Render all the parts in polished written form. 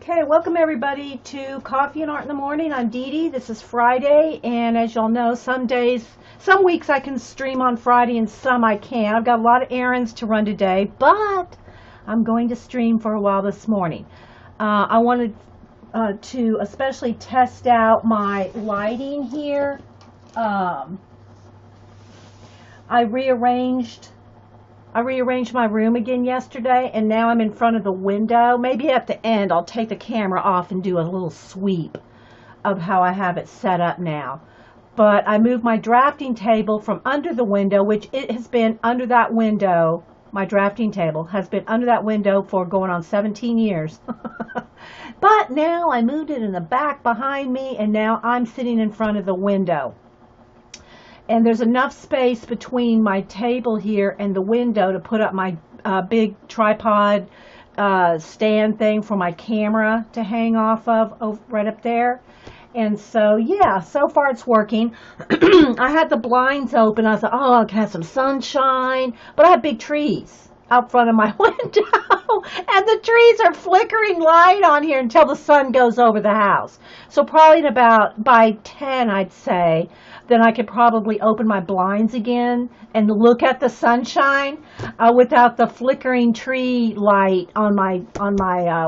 Okay, welcome everybody to Coffee and Art in the Morning. I'm Dee Dee. This is Friday, and as y'all know, some weeks I can stream on Friday and some I can't. I've got a lot of errands to run today, but I'm going to stream for a while this morning. I wanted to especially test out my lighting here. I rearranged my room again yesterday, and now I'm in front of the window. Maybe at the end I'll take the camera off and do a little sweep of how I have it set up now. But I moved my drafting table from under the window, which it has been under that window. My drafting table has been under that window for going on 17 years. But now I moved it in the back behind me, and now I'm sitting in front of the window. And there's enough space between my table here and the window to put up my big tripod stand thing for my camera to hang off of right up there. And so, yeah, so far it's working. I had the blinds open. I thought, oh, I can have some sunshine. But I have big trees out front of my window. And the trees are flickering light on here until the sun goes over the house. So probably in about by 10, I'd say, then I could probably open my blinds again and look at the sunshine without the flickering tree light on my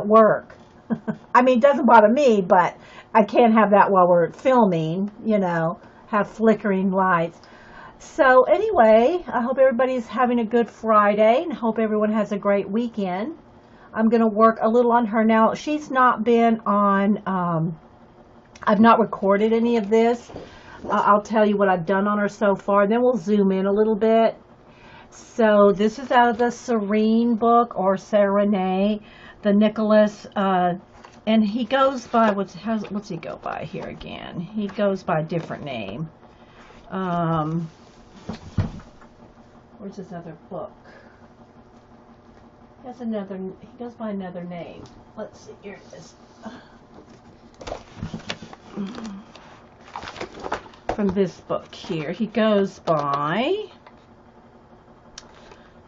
work. I mean, it doesn't bother me, but I can't have that while we're filming, you know, have flickering lights. So anyway, I hope everybody's having a good Friday and hope everyone has a great weekend. I'm going to work a little on her now. She's not been on, I've not recorded any of this. I'll tell you what I've done on her so far. Then we'll zoom in a little bit. So this is out of the Serena book, or Serena, the Nicholas, and he goes by, what's he go by here again? He goes by a different name. Where's his other book? He goes by another name. Let's see, here it is. From this book here, he goes by,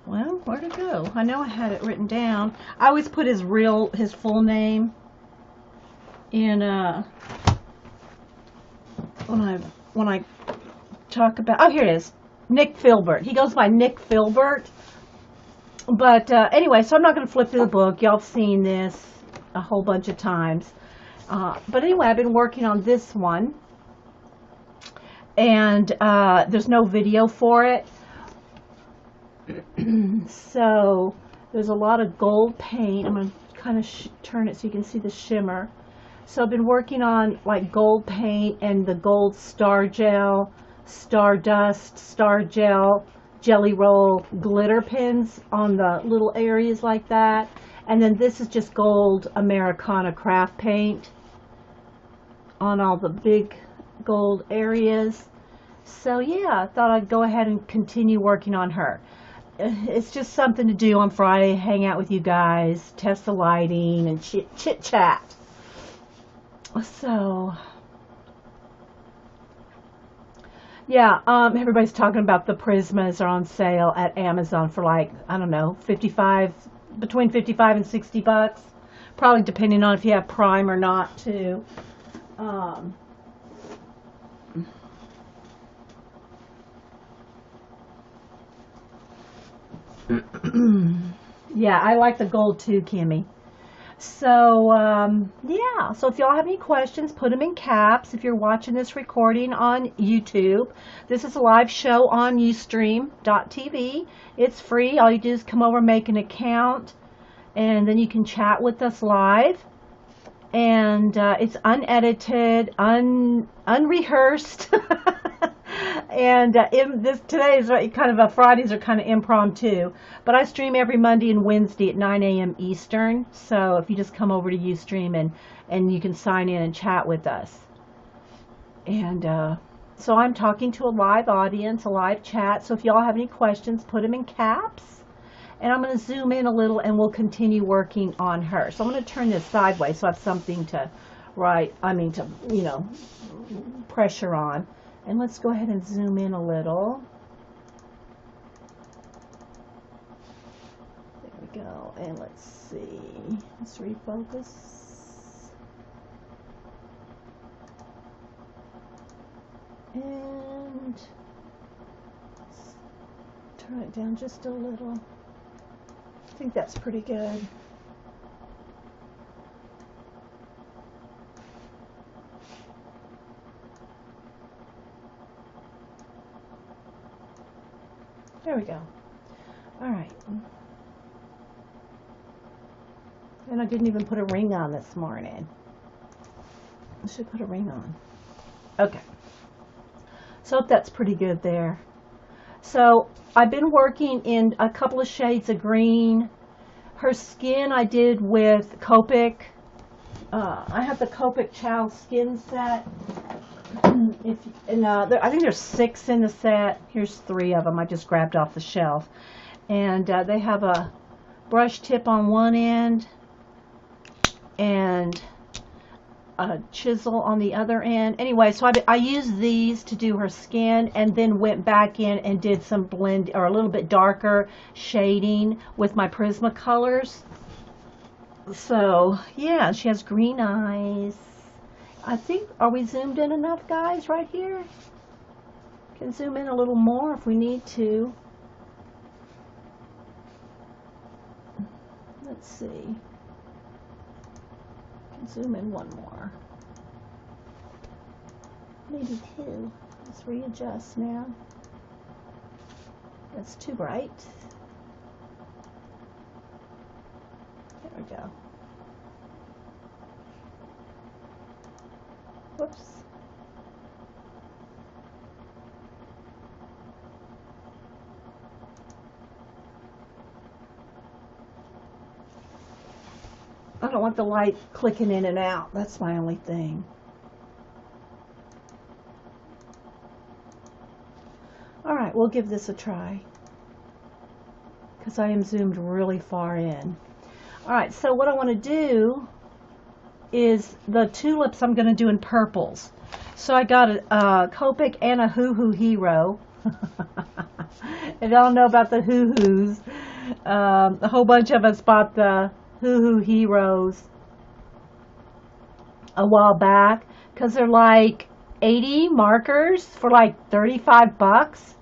well, where'd it go? I know I had it written down. I always put his full name in when I talk about, oh, here it is, Nick Filbert. He goes by Nick Filbert. But anyway, so I'm not going to flip through the book. Y'all have seen this a whole bunch of times. But anyway, I've been working on this one. And there's no video for it. So there's a lot of gold paint. I'm going to kind of turn it so you can see the shimmer. So I've been working on like gold paint and the gold star gel, stardust, star gel, jelly roll glitter pins on the little areas like that. And then this is just gold Americana craft paint on all the big gold areas. So yeah, I thought I'd go ahead and continue working on her. It's just something to do on Friday, hang out with you guys, test the lighting, and chit chat. So yeah, everybody's talking about the Prismas are on sale at Amazon for like, I don't know, between 55 and 60 bucks, probably depending on if you have Prime or not too. Yeah, I like the gold too, Kimmy. So, yeah, so if y'all have any questions, put them in caps. If you're watching this recording on YouTube, this is a live show on Ustream.tv. It's free. All you do is come over, make an account, and then you can chat with us live. And it's unedited, unrehearsed. And today is kind of Fridays are kind of impromptu, but I stream every Monday and Wednesday at 9 a.m. Eastern. So if you just come over to Ustream and you can sign in and chat with us. And so I'm talking to a live audience, a live chat. So if y'all have any questions, put them in caps. And I'm going to zoom in a little and we'll continue working on her. So I'm going to turn this sideways so I have something to pressure on. And let's go ahead and zoom in a little. There we go. And let's see. Let's refocus. And turn it down just a little. I think that's pretty good. There we go. All right. And I didn't even put a ring on this morning. I should put a ring on. Okay. So that's pretty good there. So I've been working in a couple of shades of green. Her skin I did with Copic. I have the Copic Chow skin set. I think there's 6 in the set. Here's 3 of them I just grabbed off the shelf. And they have a brush tip on one end and a chisel on the other end. Anyway, so I used these to do her skin and then went back in and did some blend or a little bit darker shading with my Prismacolors. So yeah, she has green eyes. I think, are we zoomed in enough, guys, right here? Can zoom in a little more if we need to. Let's see. Can zoom in one more. Maybe 2. Let's readjust now. That's too bright. There we go. Whoops. I don't want the light clicking in and out. That's my only thing. All right, we'll give this a try because I am zoomed really far in. All right, so what I want to do is the tulips I'm going to do in purples. So I got a Copic and a Hoo Hoo Hero. If y'all know about the Hoo Hoos, a whole bunch of us bought the Hoo Hoo Heroes a while back because they're like 80 markers for like 35 bucks.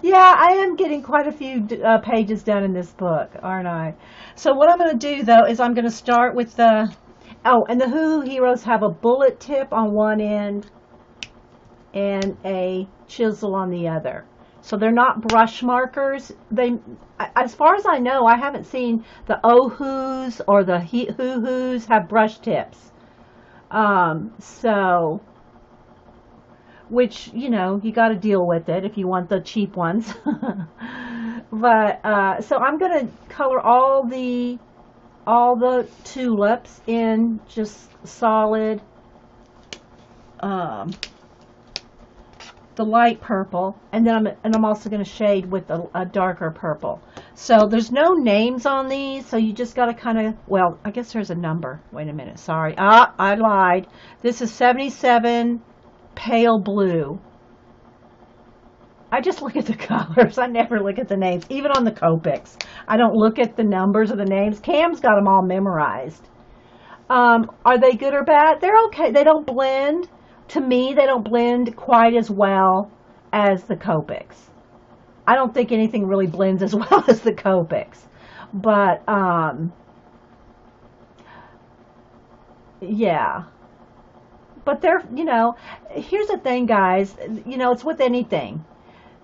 Yeah, I am getting quite a few pages done in this book, aren't I? So what I'm going to do, though, is I'm going to start with the... Oh, and the Hoo Hoo Heroes have a bullet tip on one end and a chisel on the other. So they're not brush markers. They, as far as I know, I haven't seen the Oh-Hoos or the Hoo-Hoos have brush tips. So... which, you know, you got to deal with it if you want the cheap ones. But so I'm going to color all the tulips in just solid the light purple, and then I'm also going to shade with a darker purple. So there's no names on these, so you just got to kind of, well, I guess there's a number. Wait a minute, sorry. I lied. This is 77 pale blue. I just look at the colors. I never look at the names, even on the Copics. I don't look at the numbers of the names. Cam's got them all memorized. Are they good or bad? They're okay. They don't blend. To me, they don't blend quite as well as the Copics. I don't think anything really blends as well as the Copics. But, yeah. But they're, you know, here's the thing, guys. You know, it's with anything.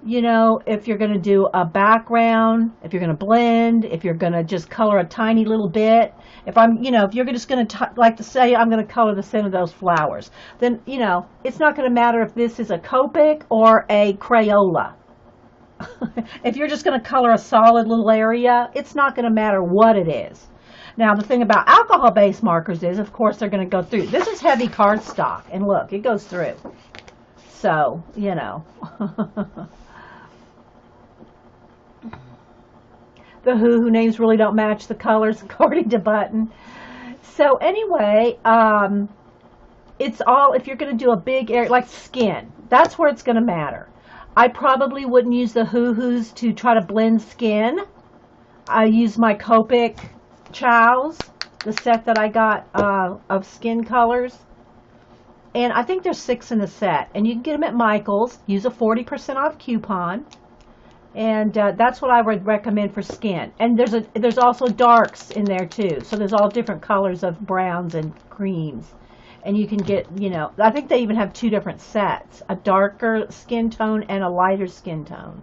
You know, if you're going to do a background, if you're going to blend, if you're going to just color a tiny little bit, if I'm, you know, if you're just going to, like to say, I'm going to color the center of those flowers, then, you know, it's not going to matter if this is a Copic or a Crayola. If you're just going to color a solid little area, it's not going to matter what it is. Now, the thing about alcohol-based markers is, of course, they're going to go through. This is heavy cardstock, and look, it goes through. So, you know. The Hoo Hoo names really don't match the colors, according to Button. So, anyway, it's all, if you're going to do a big area, like skin, that's where it's going to matter. I probably wouldn't use the Hoo Hoos to try to blend skin. I use my Copic Chows, the set that I got of skin colors. And I think there's 6 in the set. And you can get them at Michael's. Use a 40% off coupon. And that's what I would recommend for skin. And there's also darks in there too. So there's all different colors of browns and creams. And you can get, you know, I think they even have 2 different sets. A darker skin tone and a lighter skin tone.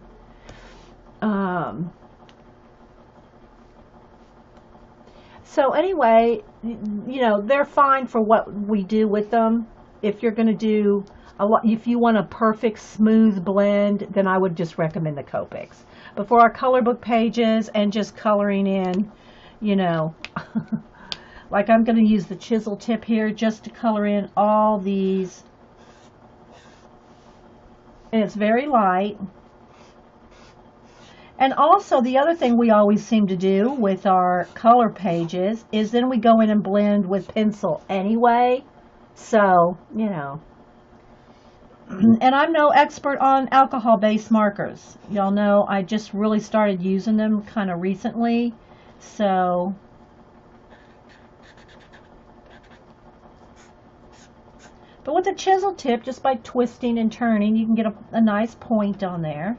So anyway, you know, they're fine for what we do with them. If you're going to do a lot, if you want a perfect smooth blend, then I would just recommend the Copics. But for our color book pages and just coloring in, you know, like I'm going to use the chisel tip here just to color in all these. And it's very light. And also the other thing we always seem to do with our color pages is then we go in and blend with pencil anyway. So, you know. And I'm no expert on alcohol-based markers. Y'all know I just really started using them kind of recently. So, but with the chisel tip, just by twisting and turning, you can get a nice point on there.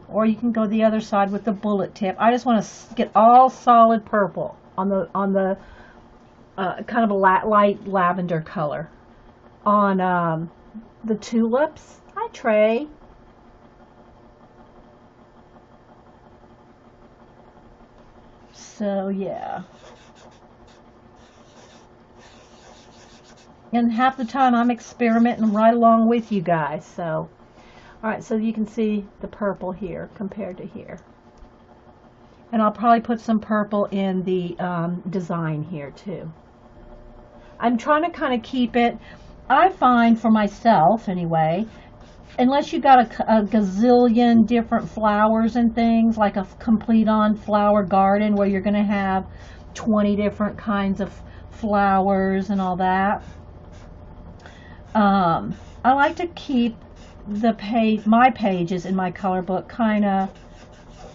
Or you can go the other side with the bullet tip. I just want to get all solid purple on the kind of a light lavender color on the tulips. Hi, Trey. So yeah. And half the time I'm experimenting right along with you guys. So. Alright, so you can see the purple here compared to here. And I'll probably put some purple in the design here too. I'm trying to kind of keep it, I find for myself anyway, unless you got a gazillion different flowers and things, like a complete on flower garden where you're going to have 20 different kinds of flowers and all that. I like to keep my pages in my color book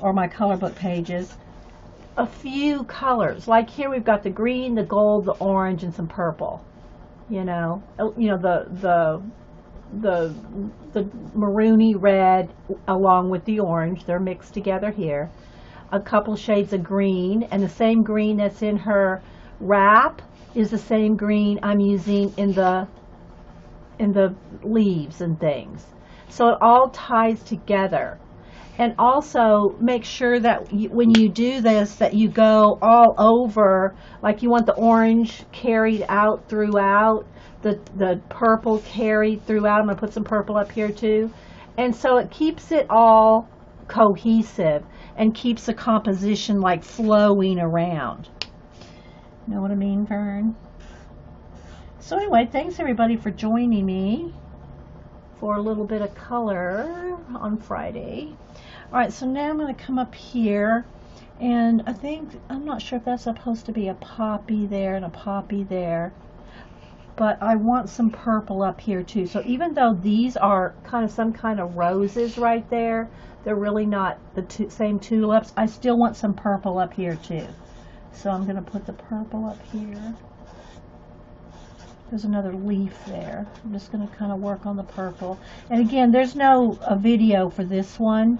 or my color book pages, a few colors. Like here we've got the green, the gold, the orange, and some purple. You know the maroony red along with the orange. They're mixed together here. A couple shades of green, and the same green that's in her wrap is the same green I'm using in the leaves and things. So it all ties together. And also make sure that when you do this, that you go all over, like you want the orange carried out throughout, the purple carried throughout. I'm going to put some purple up here too. And so it keeps it all cohesive and keeps the composition like flowing around. Know what I mean, Vern? So anyway, thanks everybody for joining me for a little bit of color on Friday. Alright, so now I'm going to come up here, and I'm not sure if that's supposed to be a poppy there and a poppy there, but I want some purple up here too. So even though these are kind of some kind of roses right there, they're really not the same tulips, I still want some purple up here too. So I'm going to put the purple up here. There's another leaf there. I'm just going to kind of work on the purple. And again, there's no video for this one.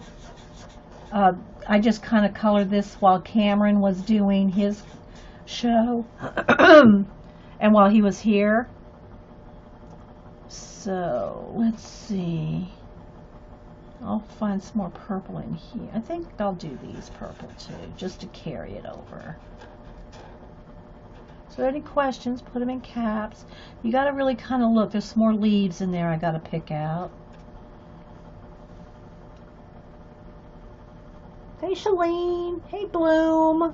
I just kind of colored this while Cameron was doing his show and while he was here. So let's see. I'll find some more purple in here. I think I'll do these purple too, just to carry it over. So any questions, put them in caps. You got to really kind of look. There's some more leaves in there I got to pick out. Hey, Shalene. Hey, Bloom.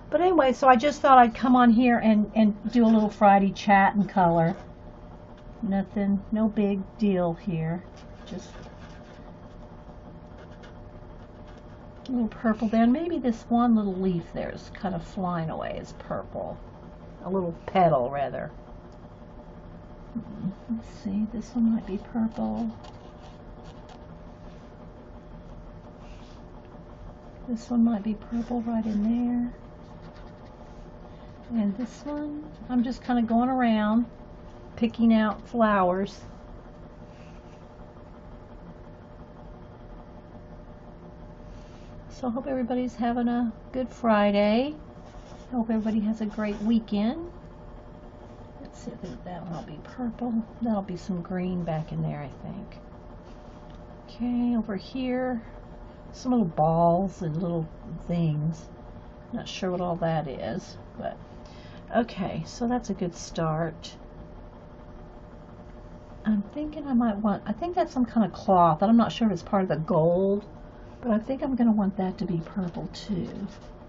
But anyway, so I just thought I'd come on here and do a little Friday chat and color. Nothing, no big deal here. Just a little purple there. And maybe this one little leaf there is kind of flying away as purple. A little petal, rather. Let's see, this one might be purple. This one might be purple right in there. And this one, I'm just kind of going around picking out flowers. So I hope everybody's having a good Friday. I hope everybody has a great weekend. Let's see if that one will be purple. That'll be some green back in there, I think. Okay, over here, some little balls and little things. Not sure what all that is, but okay, so that's a good start. I'm thinking I might want, I think that's some kind of cloth, and I'm not sure if it's part of the gold, but I think I'm going to want that to be purple too,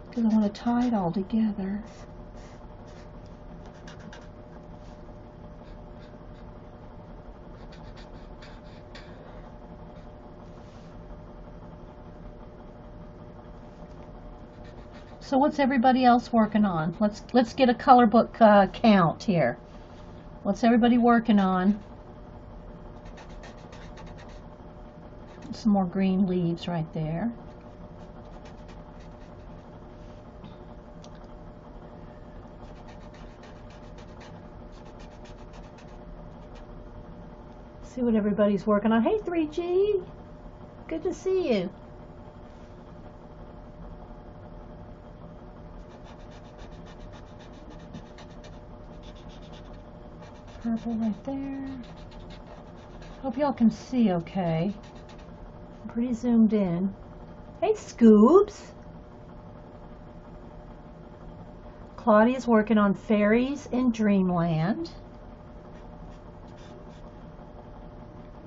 because I want to tie it all together. So what's everybody else working on? Let's get a color book count here. What's everybody working on? Some more green leaves right there. See what everybody's working on. Hey 3G, good to see you. Purple right there. Hope y'all can see okay. I'm pretty zoomed in. Hey Scoobs. Claudia's working on Fairies in Dreamland.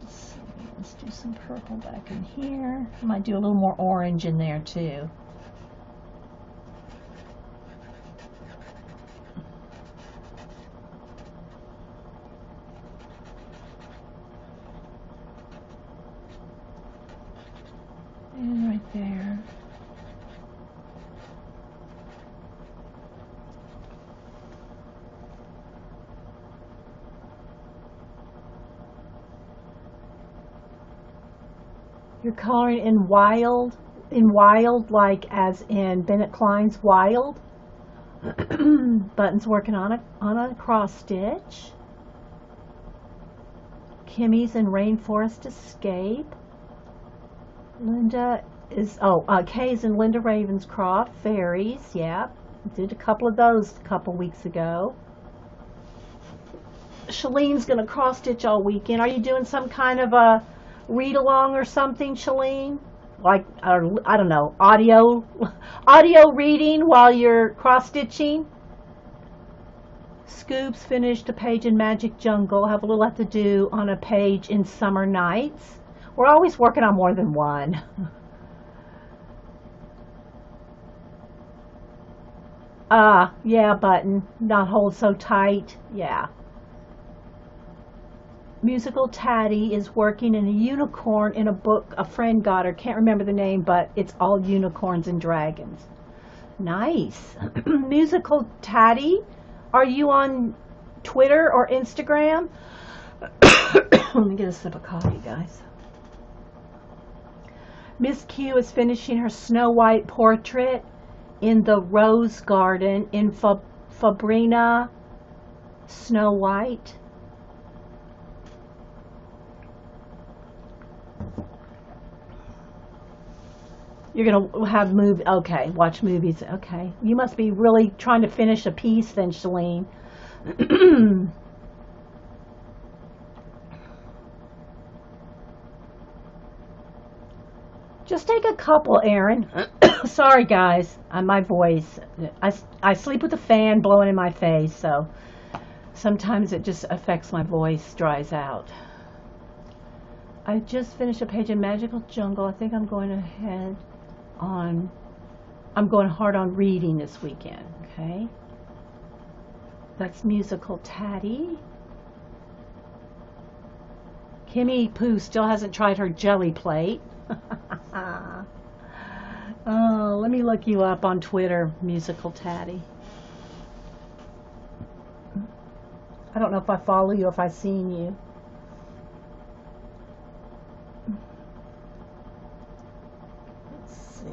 Let's do some purple back in here. I might do a little more orange in there too. And right there. You're coloring in wild like as in Bennett Klein's Wild. Button's working on a cross stitch. Kimmy's in Rainforest Escape. Linda is, Kay's in Linda Ravenscroft, Fairies, yeah. Did a couple of those a couple weeks ago. Shalene's going to cross stitch all weekend. Are you doing some kind of a read along or something, Shalene? Like, I don't know, audio reading while you're cross stitching? Scoops finished a page in Magic Jungle. Have a little left to do on a page in Summer Nights. We're always working on more than one. Yeah, Button. Not hold so tight. Yeah. Musical Tatty is working in a unicorn in a book a friend got her. Can't remember the name, but it's all unicorns and dragons. Nice. Musical Tatty, are you on Twitter or Instagram? Let me get a sip of coffee, guys. Miss Q is finishing her Snow White portrait in the Rose Garden in Fabrina Snow White. You're going to have okay, watch movies. Okay. You must be really trying to finish a piece then, Shalene. Just take a couple, Aaron. Sorry, guys. My voice. I sleep with the fan blowing in my face, so sometimes it just affects my voice, dries out. I just finished a page in Magical Jungle. I think I'm going hard on reading this weekend, okay? That's Musical Tatty. Kimmy Pooh still hasn't tried her jelly plate. Oh, let me look you up on Twitter, Musical Tatty. I don't know if I follow you, if I've seen you. Let's see.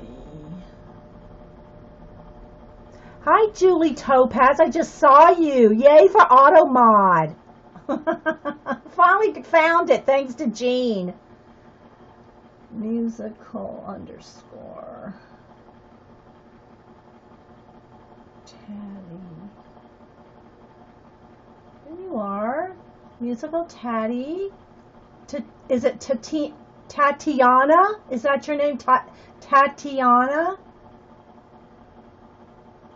Hi, Julie Topaz. I just saw you. Yay for auto mod. Finally found it, thanks to Jean. Musical underscore. Taddy. There you are. Musical Taddy. Is it Tatiana? Is that your name? Tatiana?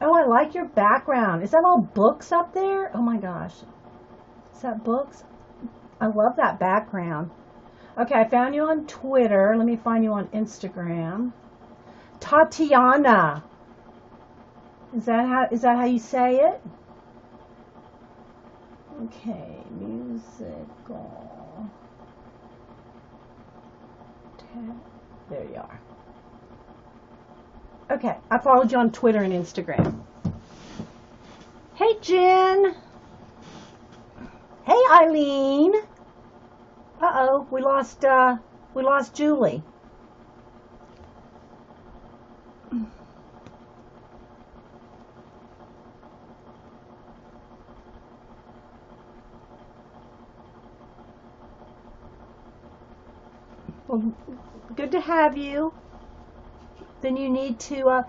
Oh, I like your background. Is that all books up there? Oh my gosh. Is that books? I love that background. Okay, I found you on Twitter. Let me find you on Instagram. Tatiana. Is that how you say it? Okay, musical. There you are. Okay, I followed you on Twitter and Instagram. Hey, Jen. Hey, Eileen. Uh-oh, we lost Julie. Well, good to have you. Then you need to,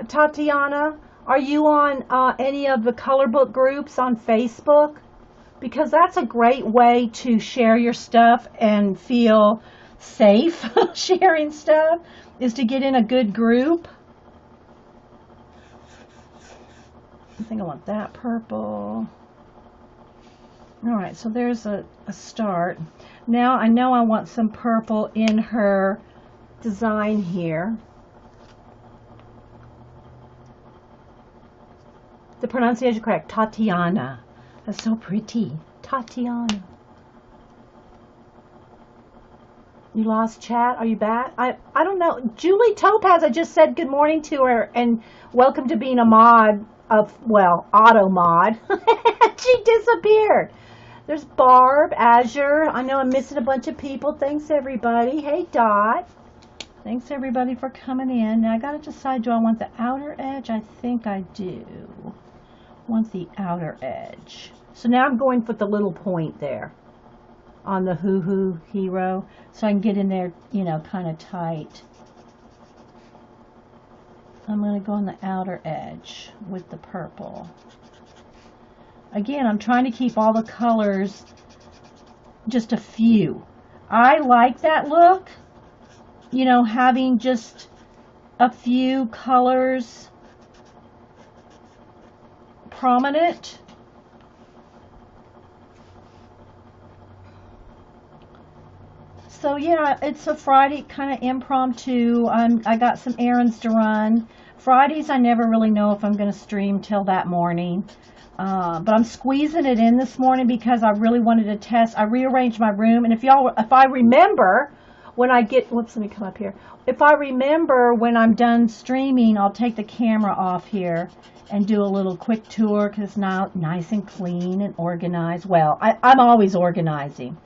Tatiana, are you on any of the color book groups on Facebook? Because that's a great way to share your stuff and feel safe sharing stuff, is to get in a good group. I think I want that purple. All right, so there's a start. Now I know I want some purple in her design here. The pronunciation correct, Tatiana. That's so pretty. Tatiana. You lost chat? Are you back? I don't know. Julie Topaz, I just said good morning to her and welcome to being a mod of, well, auto mod. She disappeared. There's Barb, Azure. I know I'm missing a bunch of people. Thanks, everybody. Hey, Dot. Thanks, everybody, for coming in. Now, I got to decide, do I want the outer edge? I think I do. Want the outer edge. So now I'm going for the little point there on the hoo-hoo hero, so I can get in there, you know, kind of tight. I'm going to go on the outer edge with the purple. Again, I'm trying to keep all the colors, just a few. I like that look, you know, having just a few colors prominent. So yeah, it's a Friday kind of impromptu. I got some errands to run. Fridays I never really know if I'm going to stream till that morning. But I'm squeezing it in this morning because I really wanted to test. I rearranged my room, and if I remember when I get, whoops, let me come up here. If I remember when I'm done streaming, I'll take the camera off here and do a little quick tour because it's now nice and clean and organized. Well, I'm always organizing.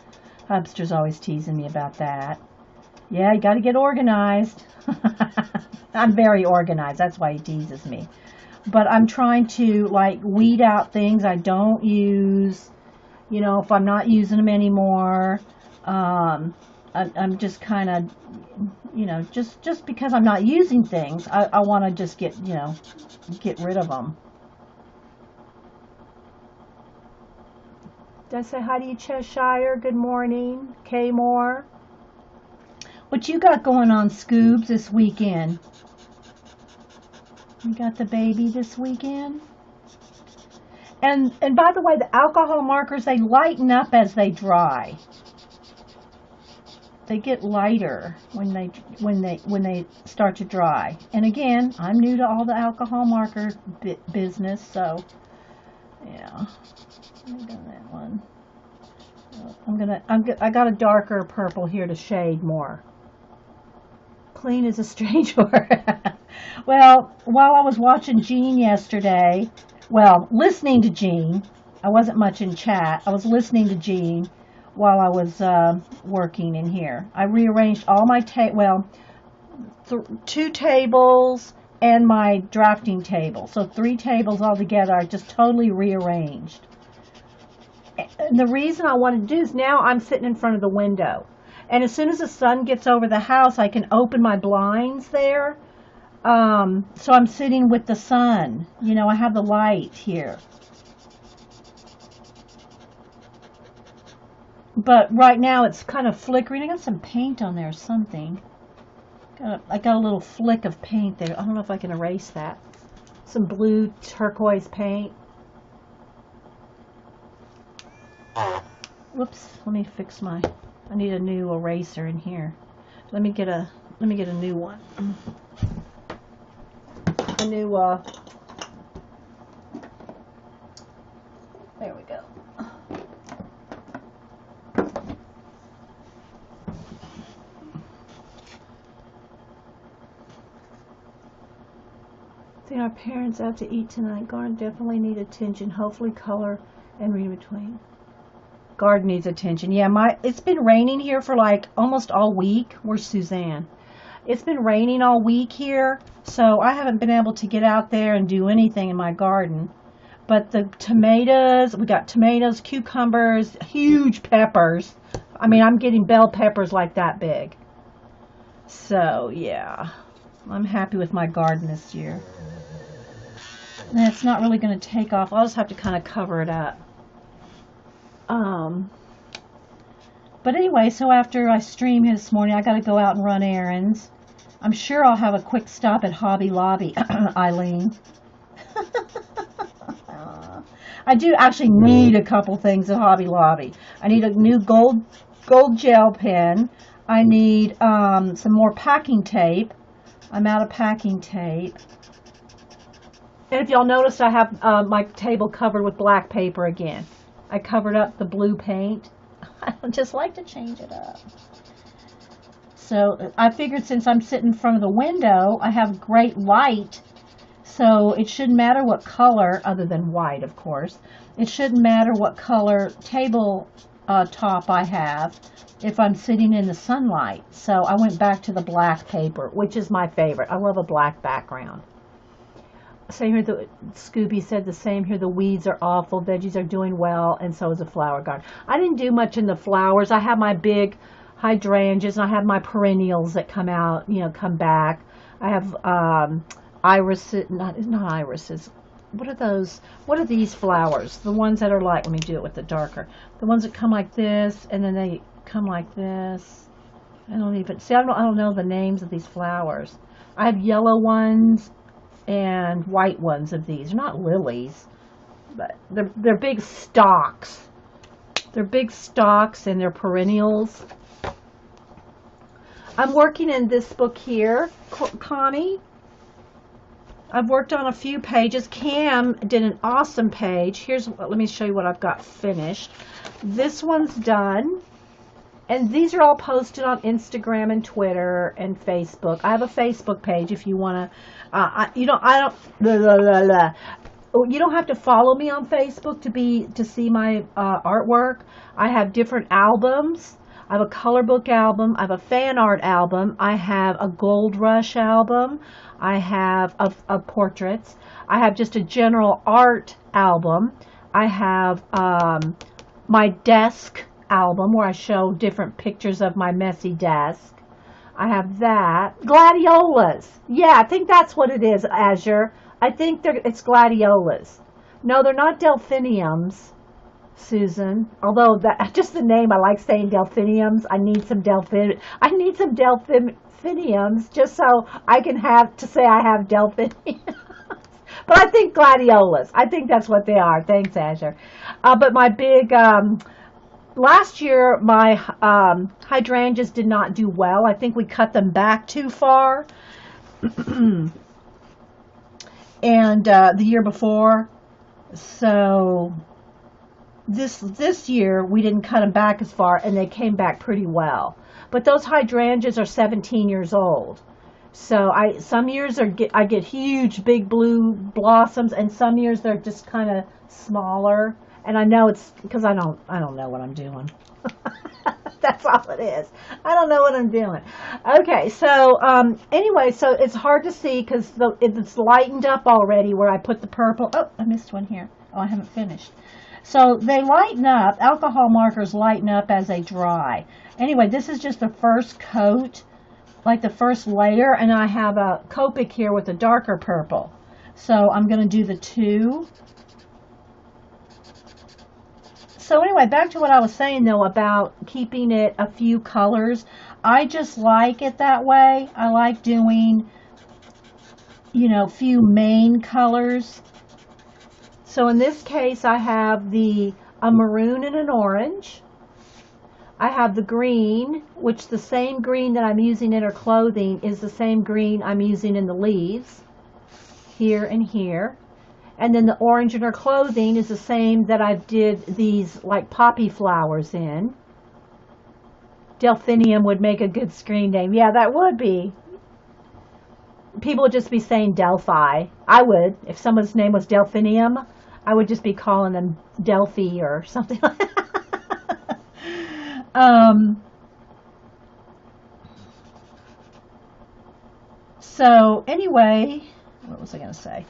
Hubster's always teasing me about that. Yeah, you got to get organized. I'm very organized. That's why he teases me. But I'm trying to, like, weed out things I don't use, you know, if I'm not using them anymore. I'm just kind of, you know, just because I'm not using things, I want to just get, you know, get rid of them. Did I say hi to you, Cheshire? Good morning. Kay Moore. What you got going on, Scoobs, this weekend? You got the baby this weekend? And by the way, the alcohol markers, they lighten up as they dry. They get lighter when they start to dry. And again, I'm new to all the alcohol marker business, so yeah. I've done that one. I got a darker purple here to shade more. Clean as a strange word. Well, while I was watching Jean yesterday, well, listening to Jean, I wasn't much in chat. I was listening to Jean while I was working in here. I rearranged all my two tables and my drafting table. So 3 tables all together. I just totally rearranged. And the reason I wanted to do is now I'm sitting in front of the window. And as soon as the sun gets over the house, I can open my blinds there. So I'm sitting with the sun. You know, I have the light here. But right now it's kind of flickering. I got some paint on there or something. I got a little flick of paint there. I don't know if I can erase that. Some blue turquoise paint. Whoops, let me fix I need a new eraser in here. Let me get a new one. A new there we go. Think our parents out to eat tonight. Garden definitely need attention. Hopefully color and read between. Garden needs attention. Yeah, it's been raining here for like almost all week. Where's Suzanne? It's been raining all week here, so I haven't been able to get out there and do anything in my garden. But the tomatoes, we got tomatoes, cucumbers, huge peppers. I mean, I'm getting bell peppers like that big. So, yeah, I'm happy with my garden this year. And it's not really going to take off. I'll just have to kind of cover it up. But anyway, so after I stream here this morning, I got to go out and run errands. I'm sure I'll have a quick stop at Hobby Lobby, Eileen. I do actually need a couple things at Hobby Lobby. I need a new gold gel pen. I need some more packing tape. I'm out of packing tape. And if y'all noticed, I have my table covered with black paper again. I covered up the blue paint. I just like to change it up. So I figured since I'm sitting in front of the window, I have great light. So it shouldn't matter what color, other than white, of course. It shouldn't matter what color table top I have if I'm sitting in the sunlight. So I went back to the black paper, which is my favorite. I love a black background. Same here, Scooby said the same here. The weeds are awful. Veggies are doing well, and so is the flower garden. I didn't do much in the flowers. I have my big hydrangeas, and I have my perennials that come out, come back. I have irises, not irises. What are those? What are these flowers? The ones that are like, let me do it with the darker. The ones that come like this, and then they come like this. I don't know the names of these flowers. I have yellow ones and white ones of these. They're not lilies, but they're big stalks. They're big stalks and they're perennials. I'm working in this book here, Connie. I've worked on a few pages. Cam did an awesome page. Let me show you what I've got finished. This one's done. And these are all posted on Instagram and Twitter and Facebook. I have a Facebook page if you want to. You don't have to follow me on Facebook to see my artwork. I have different albums. I have a color book album. I have a fan art album. I have a Gold Rush album. I have a portraits. I have just a general art album. I have my desk album where I show different pictures of my messy desk. I have that. Gladiolas. Yeah, I think that's what it is, Azure. I think it's gladiolas. No, they're not delphiniums, Susan. Although just the name, I like saying delphiniums. I need some delphiniums just so I can say I have delphiniums. But I think gladiolas. I think that's what they are. Thanks, Azure. But my big last year, my hydrangeas did not do well. I think we cut them back too far. And the year before. So this year, we didn't cut them back as far, and they came back pretty well. But those hydrangeas are 17 years old. So some years I get huge, big blue blossoms, and some years they're just kind of smaller. And I know it's because I don't know what I'm doing. That's all it is. I don't know what I'm doing. Okay, so anyway, so it's hard to see because it's lightened up already where I put the purple. Oh, I missed one here. Oh, I haven't finished. So they lighten up. Alcohol markers lighten up as they dry. Anyway, this is just the first coat, like the first layer, and I have a Copic here with a darker purple. So I'm going to do the two. So anyway, back to what I was saying though about keeping it a few colors. I just like it that way. I like doing, you know, few main colors. So in this case, I have a maroon and an orange. I have the green, which the same green that I'm using in her clothing is the same green I'm using in the leaves, here and here. And then the orange in her clothing is the same that I did these like poppy flowers in. Delphinium would make a good screen name. Yeah, that would be. People would just be saying Delphi. I would. If someone's name was Delphinium, I would just be calling them Delphi or something like that. So anyway, what was I going to say?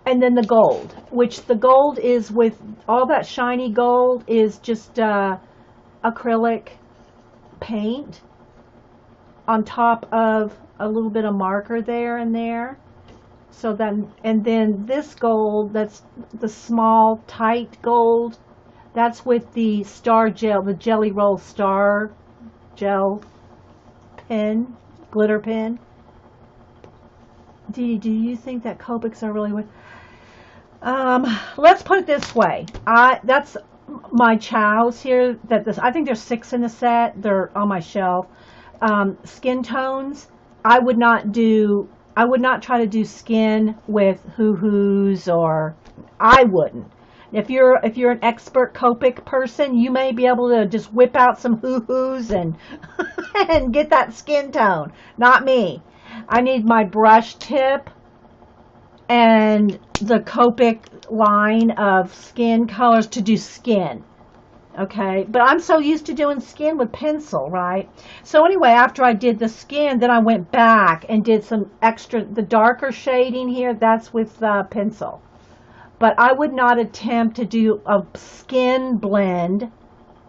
And then the gold, which the gold is with all that shiny gold is just acrylic paint on top of a little bit of marker there and there. So then, and then this gold, that's the small tight gold, that's with the star gel, the Jelly Roll Star gel pen, glitter pen. Dee, do you think that Copics are really what? Let's put it this way. That's my chows here. I think there's 6 in the set. They're on my shelf. Skin tones. I would not try to do skin with hoo-hoos, or I wouldn't. If you're an expert Copic person, you may be able to just whip out some hoo-hoos and and get that skin tone. Not me. I need my brush tip and the Copic line of skin colors to do skin. Okay, but I'm so used to doing skin with pencil, right? So anyway, after I did the skin, then I went back and did some extra, the darker shading here, that's with pencil. But I would not attempt to do a skin blend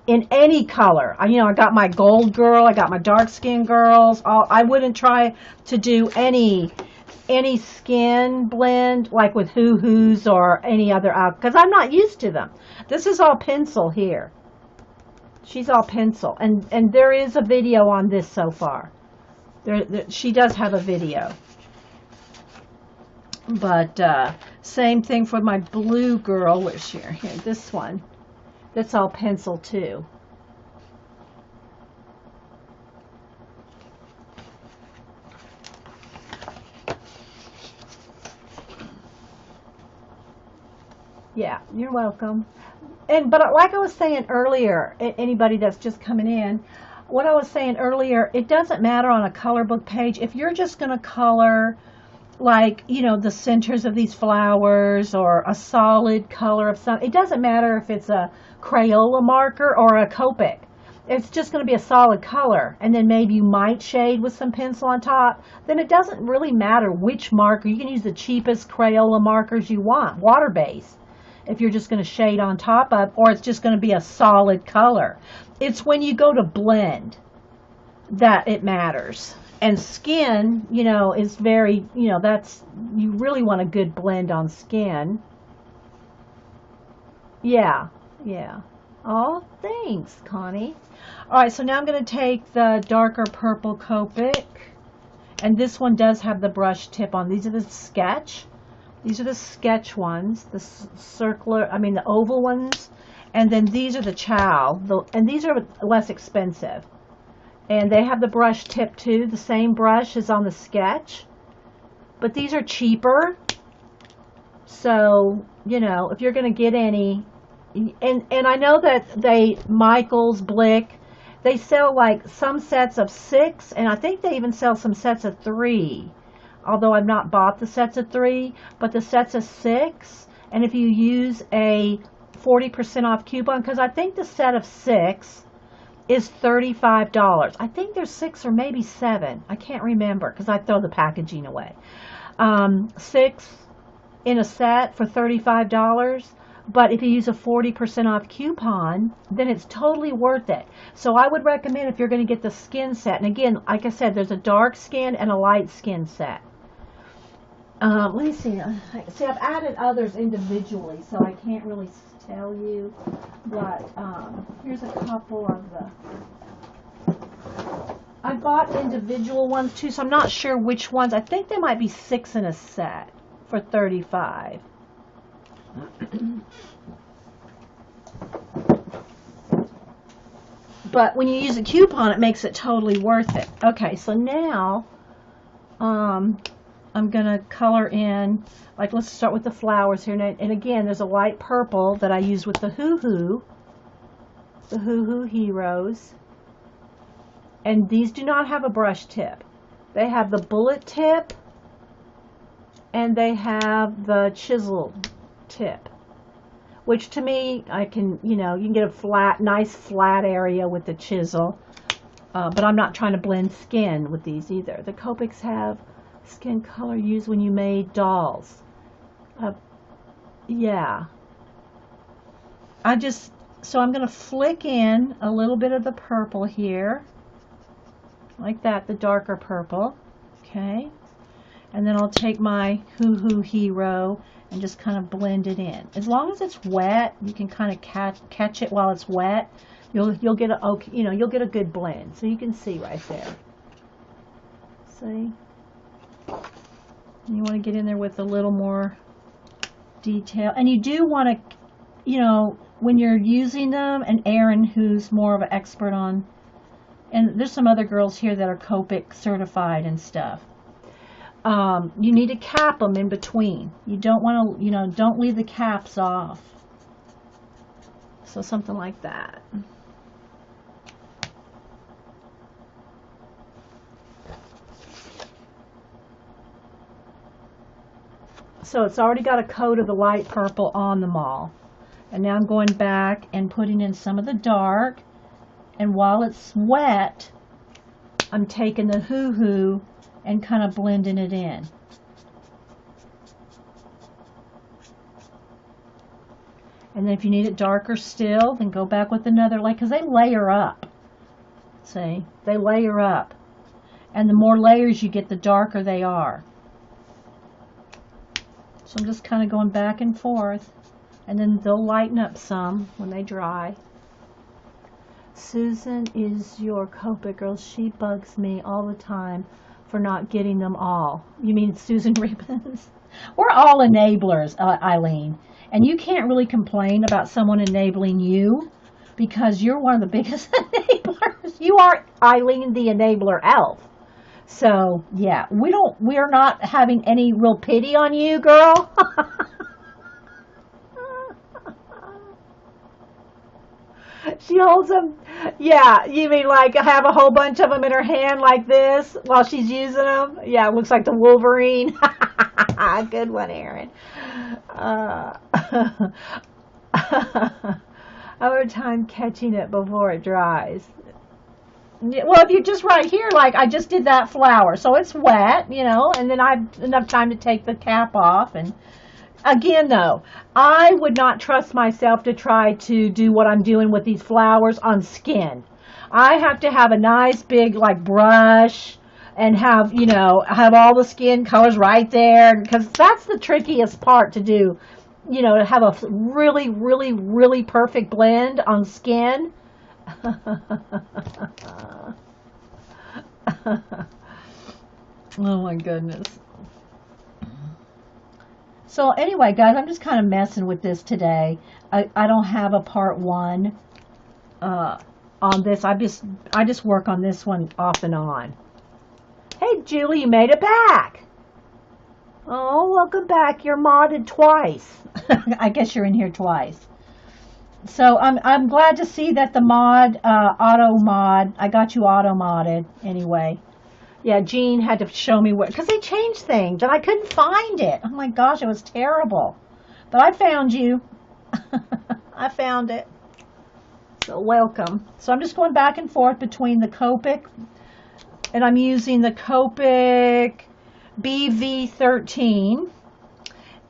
in any color. I got my gold girl, I got my dark skin girls. I wouldn't try to do any skin blend like with hoo-hoos or any other, because I'm not used to them. This is all pencil here. She's all pencil, and there is a video on this so far. She does have a video. But same thing for my blue girl. Where's she? Here, this one. That's all pencil too. Yeah, you're welcome. But like I was saying earlier, anybody that's just coming in, what I was saying earlier, it doesn't matter on a color book page. If you're just going to color, like, the centers of these flowers or a solid color of some, it doesn't matter if it's a Crayola marker or a Copic. It's just going to be a solid color, and then maybe you might shade with some pencil on top. Then it doesn't really matter which marker. You can use the cheapest Crayola markers you want, water-based, if you're just going to shade on top of, or it's just going to be a solid color. It's when you go to blend that it matters. And skin, is very, that's, you really want a good blend on skin. Yeah. Oh, thanks, Connie. All right, so now I'm going to take the darker purple Copic, and this one does have the brush tip on. These are the sketch. These are the sketch ones, the the oval ones, and then these are the chow, and these are less expensive. And they have the brush tip too, the same brush as on the sketch, but these are cheaper. So, if you're going to get any, and I know that Michaels, Blick, they sell like some sets of 6, and I think they even sell some sets of 3. Although I've not bought the sets of 3, but the sets of 6, and if you use a 40% off coupon, because I think the set of 6 is $35. I think there's 6 or maybe 7. I can't remember because I throw the packaging away. 6 in a set for $35. But if you use a 40% off coupon, then it's totally worth it. So I would recommend if you're going to get the skin set. And again, like I said, there's a dark skin and a light skin set. Let me see. See, I've added others individually, so I can't really tell you. But here's a couple of the... I bought individual ones too, so I'm not sure which ones. I think there might be 6 in a set for $35. But when you use a coupon, it makes it totally worth it. Okay, so now I'm gonna color in, like, let's start with the flowers here. And again, there's a light purple that I use with the Hoo Hoo Heroes. And these do not have a brush tip. They have the bullet tip and they have the chisel tip, which to me, I can, you can get a flat, nice flat area with the chisel, but I'm not trying to blend skin with these either. The Copics have skin color used when you made dolls. Yeah. So I'm going to flick in a little bit of the purple here, like that, the darker purple, okay? And then I'll take my Hoo Hoo Hero and just kind of blend it in. As long as it's wet, you can kind of catch it while it's wet. You'll get you'll get a good blend. So you can see right there. See? You want to get in there with a little more detail. And you do want to, when you're using them, and Erin, who's more of an expert on, and there's some other girls here that are Copic certified and stuff. You need to cap them in between. You don't want to, don't leave the caps off. So something like that. So it's already got a coat of the light purple on them all. And now I'm going back and putting in some of the dark. And while it's wet, I'm taking the Hoo Hoo and kind of blending it in. And then if you need it darker still, then go back with another layer, because they layer up. See? They layer up. And the more layers you get, the darker they are. So I'm just kind of going back and forth. And then they'll lighten up some when they dry. Susan is your Copic girl. She bugs me all the time for not getting them all. You mean Susan Ribbons? We're all enablers, Eileen. And you can't really complain about someone enabling you because you're one of the biggest enablers. You are, Eileen, the enabler elf. So, yeah, we're not having any real pity on you, girl. She holds them. Yeah, you mean like have a whole bunch of them in her hand like this while she's using them? Yeah, it looks like the Wolverine. Good one, Erin. I have a time catching it before it dries. Well, if you're just right here, like I just did that flower, so it's wet, and then I have enough time to take the cap off. And again, though, I would not trust myself to try to do what I'm doing with these flowers on skin. I have to have a nice big like brush and have, have all the skin colors right there, because that's the trickiest part to do, to have a really, really, really perfect blend on skin. Oh my goodness. So anyway, guys, I'm just kind of messing with this today. I don't have a part 1 on this. I just work on this one off and on. Hey, Julie, you made it back. Oh, welcome back. You're modded twice. I guess you're in here twice. So I'm glad to see that the auto mod, I got you auto modded anyway. Yeah, Jean had to show me where, because they changed things and I couldn't find it. Oh my gosh, it was terrible. But I found you. I found it. So welcome. So I'm just going back and forth between the Copic, and I'm using the Copic BV13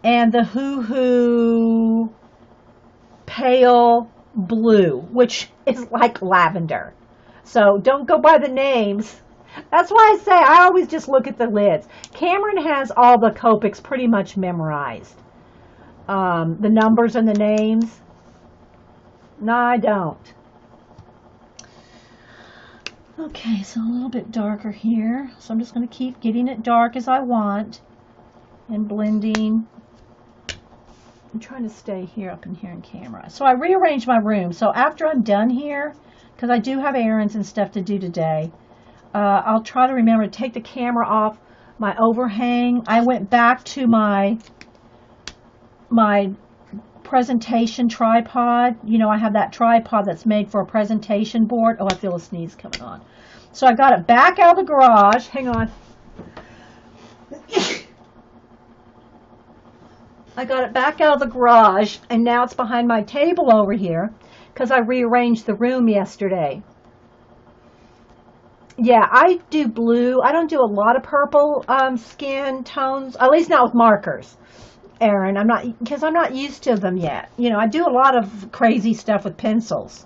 and the Hoo Pale Blue, which is like lavender. So don't go by the names. That's why I say I always just look at the lids. Cameron has all the Copics pretty much memorized. The numbers and the names. No, I don't. Okay, so a little bit darker here. So I'm just going to keep getting it dark as I want and blending. I'm trying to stay here up in here in camera. So I rearranged my room. So after I'm done here, because I do have errands and stuff to do today, I'll try to remember to take the camera off my overhang. I went back to my presentation tripod. You know, I have that tripod that's made for a presentation board. Oh, I feel a sneeze coming on. So I got it back out of the garage. Hang on. I got it back out of the garage, and now it's behind my table over here because I rearranged the room yesterday. Yeah, I do blue. I don't do a lot of purple skin tones, at least not with markers, Erin. Because I'm not used to them yet. You know, I do a lot of crazy stuff with pencils,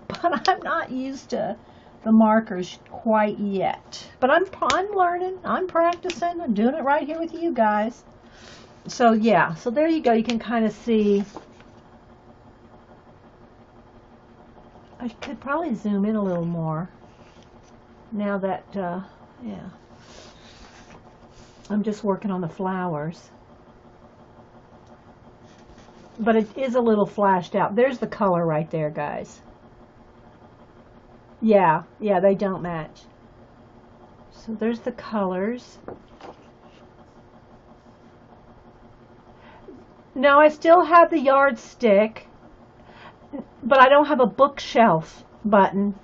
but I'm not used to the markers quite yet. But I'm learning. I'm practicing. I'm doing it right here with you guys. So yeah, so there you go. You can kind of see. I could probably zoom in a little more. Now that, yeah, I'm just working on the flowers. But it is a little flashed out. There's the color right there, guys. Yeah, they don't match. So there's the colors. Now I still have the yardstick, but I don't have a bookshelf button.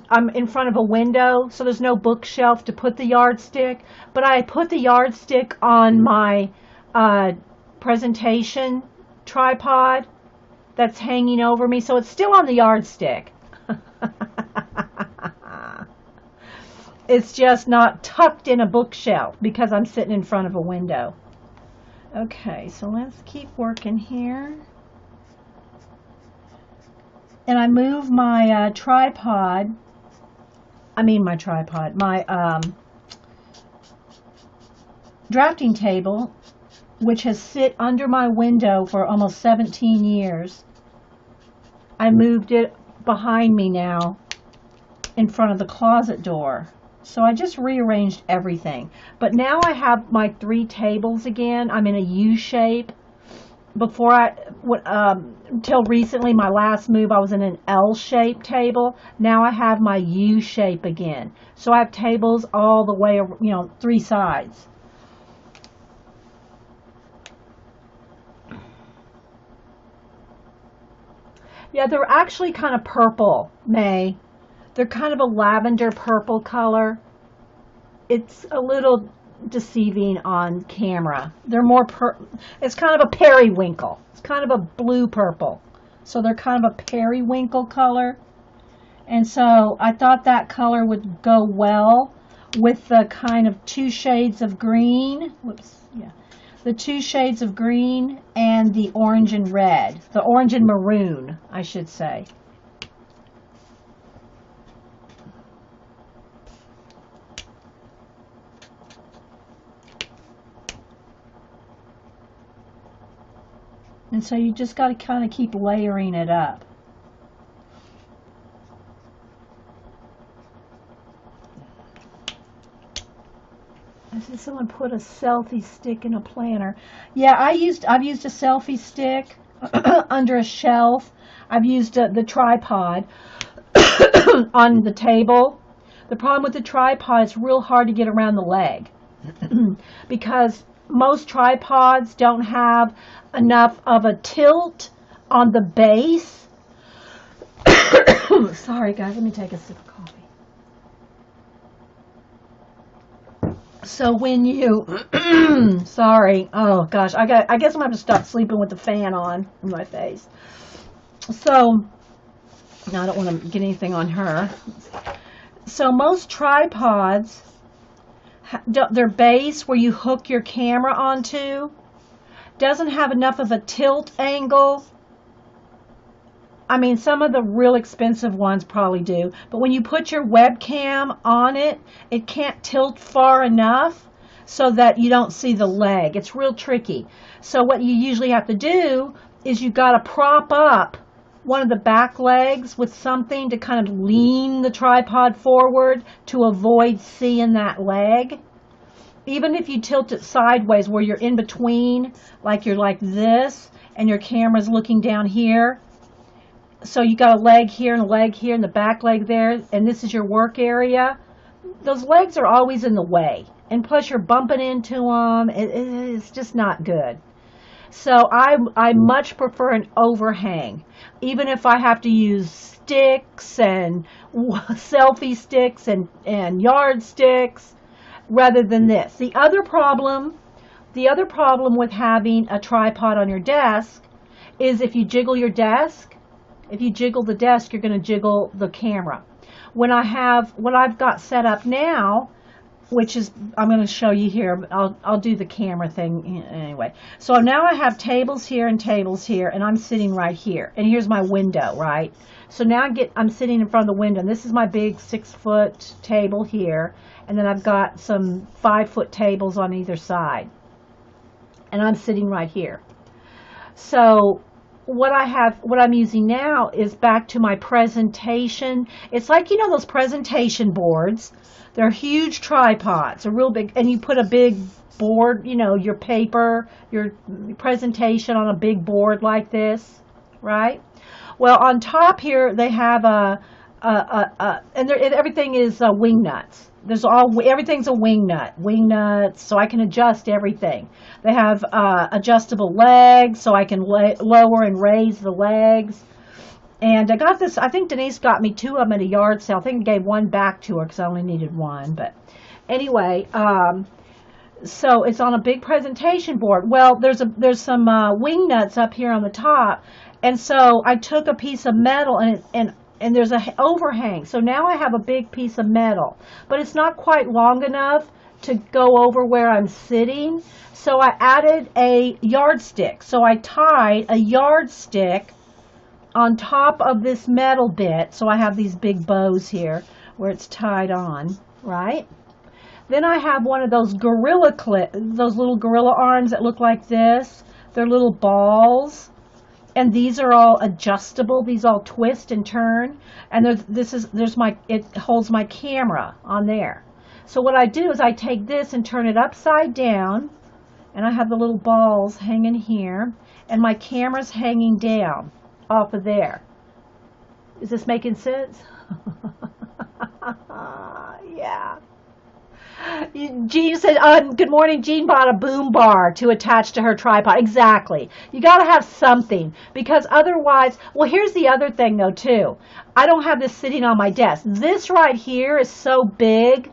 I'm in front of a window, so there's no bookshelf to put the yardstick. But I put the yardstick on my presentation tripod that's hanging over me, so it's still on the yardstick. It's just not tucked in a bookshelf because I'm sitting in front of a window. Okay, so let's keep working here. And I move my my drafting table, which has sit under my window for almost 17 years. I moved it behind me now in front of the closet door. So I just rearranged everything. But now I have my 3 tables again. I'm in a U shape. Before until recently, my last move, I was in an L-shaped table. Now I have my U shape again. So I have tables all the way, 3 sides. Yeah, they're actually kind of purple, May. They're kind of a lavender purple color. It's a little deceiving on camera. They're more it's kind of a periwinkle. It's kind of a blue purple. So they're kind of a periwinkle color. And so I thought that color would go well with the kind of 2 shades of green. The 2 shades of green and the orange and red. The orange and maroon, I should say. And so you just got to kind of keep layering it up. I see someone put a selfie stick in a planner. Yeah, I've used a selfie stick under a shelf. I've used the tripod on the table. The problem with the tripod, it's real hard to get around the leg because most tripods don't have enough of a tilt on the base. Sorry guys, let me take a sip of coffee. So when you sorry, oh gosh, I guess I'm gonna have to stop sleeping with the fan on in my face. So, now I don't want to get anything on her. So most tripods, their base where you hook your camera onto, doesn't have enough of a tilt angle. I mean, some of the real expensive ones probably do, but when you put your webcam on it, it can't tilt far enough so that you don't see the leg. It's real tricky. So what you usually have to do is you got to prop up one of the back legs with something to kind of lean the tripod forward to avoid seeing that leg. Even if you tilt it sideways where you're in between, like you're like this and your camera's looking down here. So you got a leg here and a leg here and the back leg there, and this is your work area. Those legs are always in the way, and plus you're bumping into them. It's just not good. So I much prefer an overhang, even if I have to use sticks and selfie sticks and yardsticks, rather than this. The other problem with having a tripod on your desk is if you jiggle your desk. If you jiggle the desk, you're going to jiggle the camera. What I've got set up now, which is, I'm going to show you here. I'll do the camera thing anyway. So now I have tables here, and I'm sitting right here. And here's my window, right? So now I'm sitting in front of the window, and this is my big 6-foot table here. And then I've got some 5-foot tables on either side. And I'm sitting right here. So what I'm using now is back to my presentation. It's like, you know, those presentation boards. They're huge tripods, they're real big, and you put a big board, you know, your paper, your presentation on a big board like this, right? Well, on top here they have and everything is wing nuts. Everything's a wing nuts, so I can adjust everything. They have adjustable legs, so I can lower and raise the legs. And I got this, I think Denise got me 2 of them at a yard sale. I think I gave 1 back to her because I only needed 1. But anyway, so it's on a big presentation board. Well, there's some wing nuts up here on the top. And so I took a piece of metal and there's an overhang. So now I have a big piece of metal, but it's not quite long enough to go over where I'm sitting. So I added a yardstick. So I tied a yardstick on top of this metal bit. So I have these big bows here where it's tied on, right? Then I have one of those those little gorilla arms that look like this. They're little balls. And these are all adjustable. These all twist and turn. And it holds my camera on there. So what I do is I take this and turn it upside down. And I have the little balls hanging here. And my camera's hanging down off of there. Is this making sense? Yeah. Jean said, good morning, Jean bought a boom bar to attach to her tripod. Exactly. You got to have something, because otherwise, well, here's the other thing though too. I don't have this sitting on my desk. This right here is so big.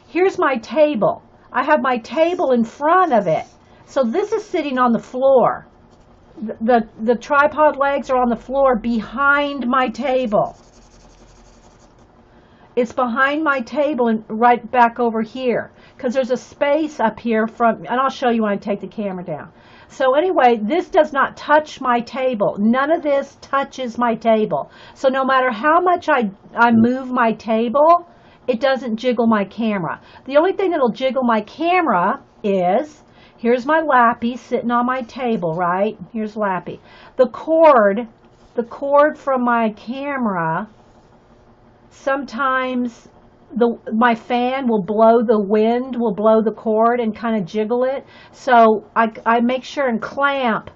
Here's my table. I have my table in front of it. So this is sitting on the floor. The tripod legs are on the floor behind my table. It's behind my table and right back over here, because there's a space up here and I'll show you when I take the camera down. So anyway, this does not touch my table. None of this touches my table. So no matter how much I move my table, it doesn't jiggle my camera. The only thing that'll jiggle my camera is, here's my lappy sitting on my table, right? Here's lappy. The cord from my camera, sometimes my fan will blow the cord and kind of jiggle it. So I make sure and clamp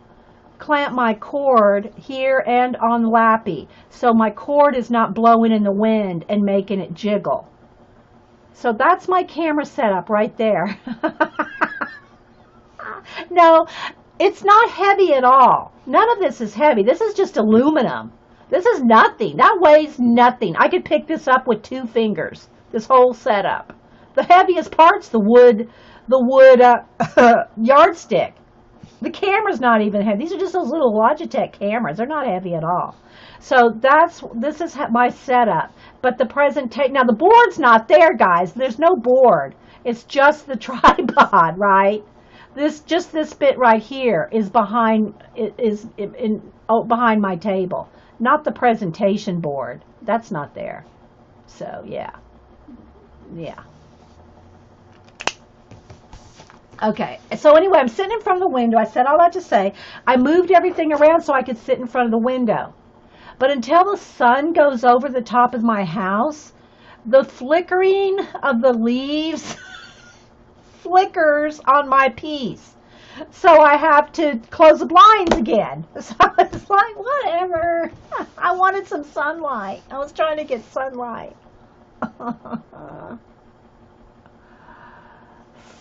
my cord here and on lappy, so my cord is not blowing in the wind and making it jiggle. So that's my camera setup right there. No, it's not heavy at all. None of this is heavy. This is just aluminum. This is nothing. That weighs nothing. I could pick this up with 2 fingers, this whole setup. The heaviest part's the wood yardstick. The camera's not even heavy. These are just those little Logitech cameras. They're not heavy at all. So this is my setup. But the presentation, now the board's not there, guys. There's no board. It's just the tripod, right? Just this bit right here is behind behind my table, not the presentation board. That's not there. So yeah. Okay, so anyway, I'm sitting in front of the window. I said all that to say, I moved everything around so I could sit in front of the window. But until the sun goes over the top of my house, the flickering of the leaves flickers on my piece. So I have to close the blinds again. So it's like, whatever. I wanted some sunlight. I was trying to get sunlight.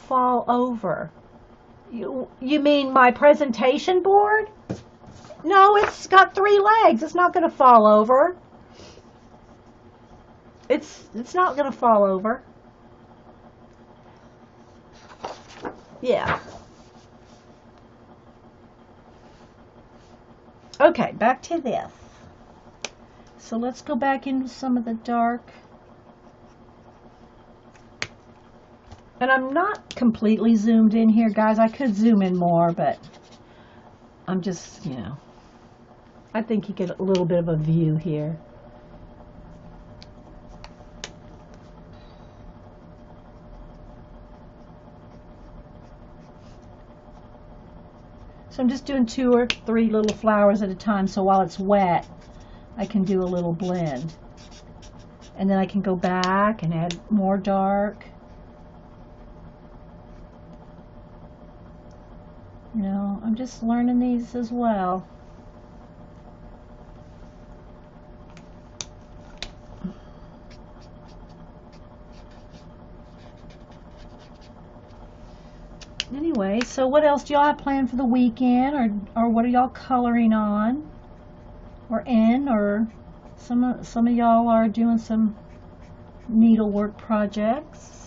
Fall over. You mean my presentation board? No, it's got 3 legs. It's not going to fall over. It's not going to fall over. Yeah. Okay, back to this. So let's go back into some of the dark. And I'm not completely zoomed in here, guys. I could zoom in more, but I'm just, I think you get a little bit of a view here. So I'm just doing 2 or 3 little flowers at a time, so while it's wet, I can do a little blend. And then I can go back and add more dark. I'm just learning these as well. Anyway, so what else do y'all have planned for the weekend, or what are y'all coloring on, or in, or some of y'all are doing some needlework projects?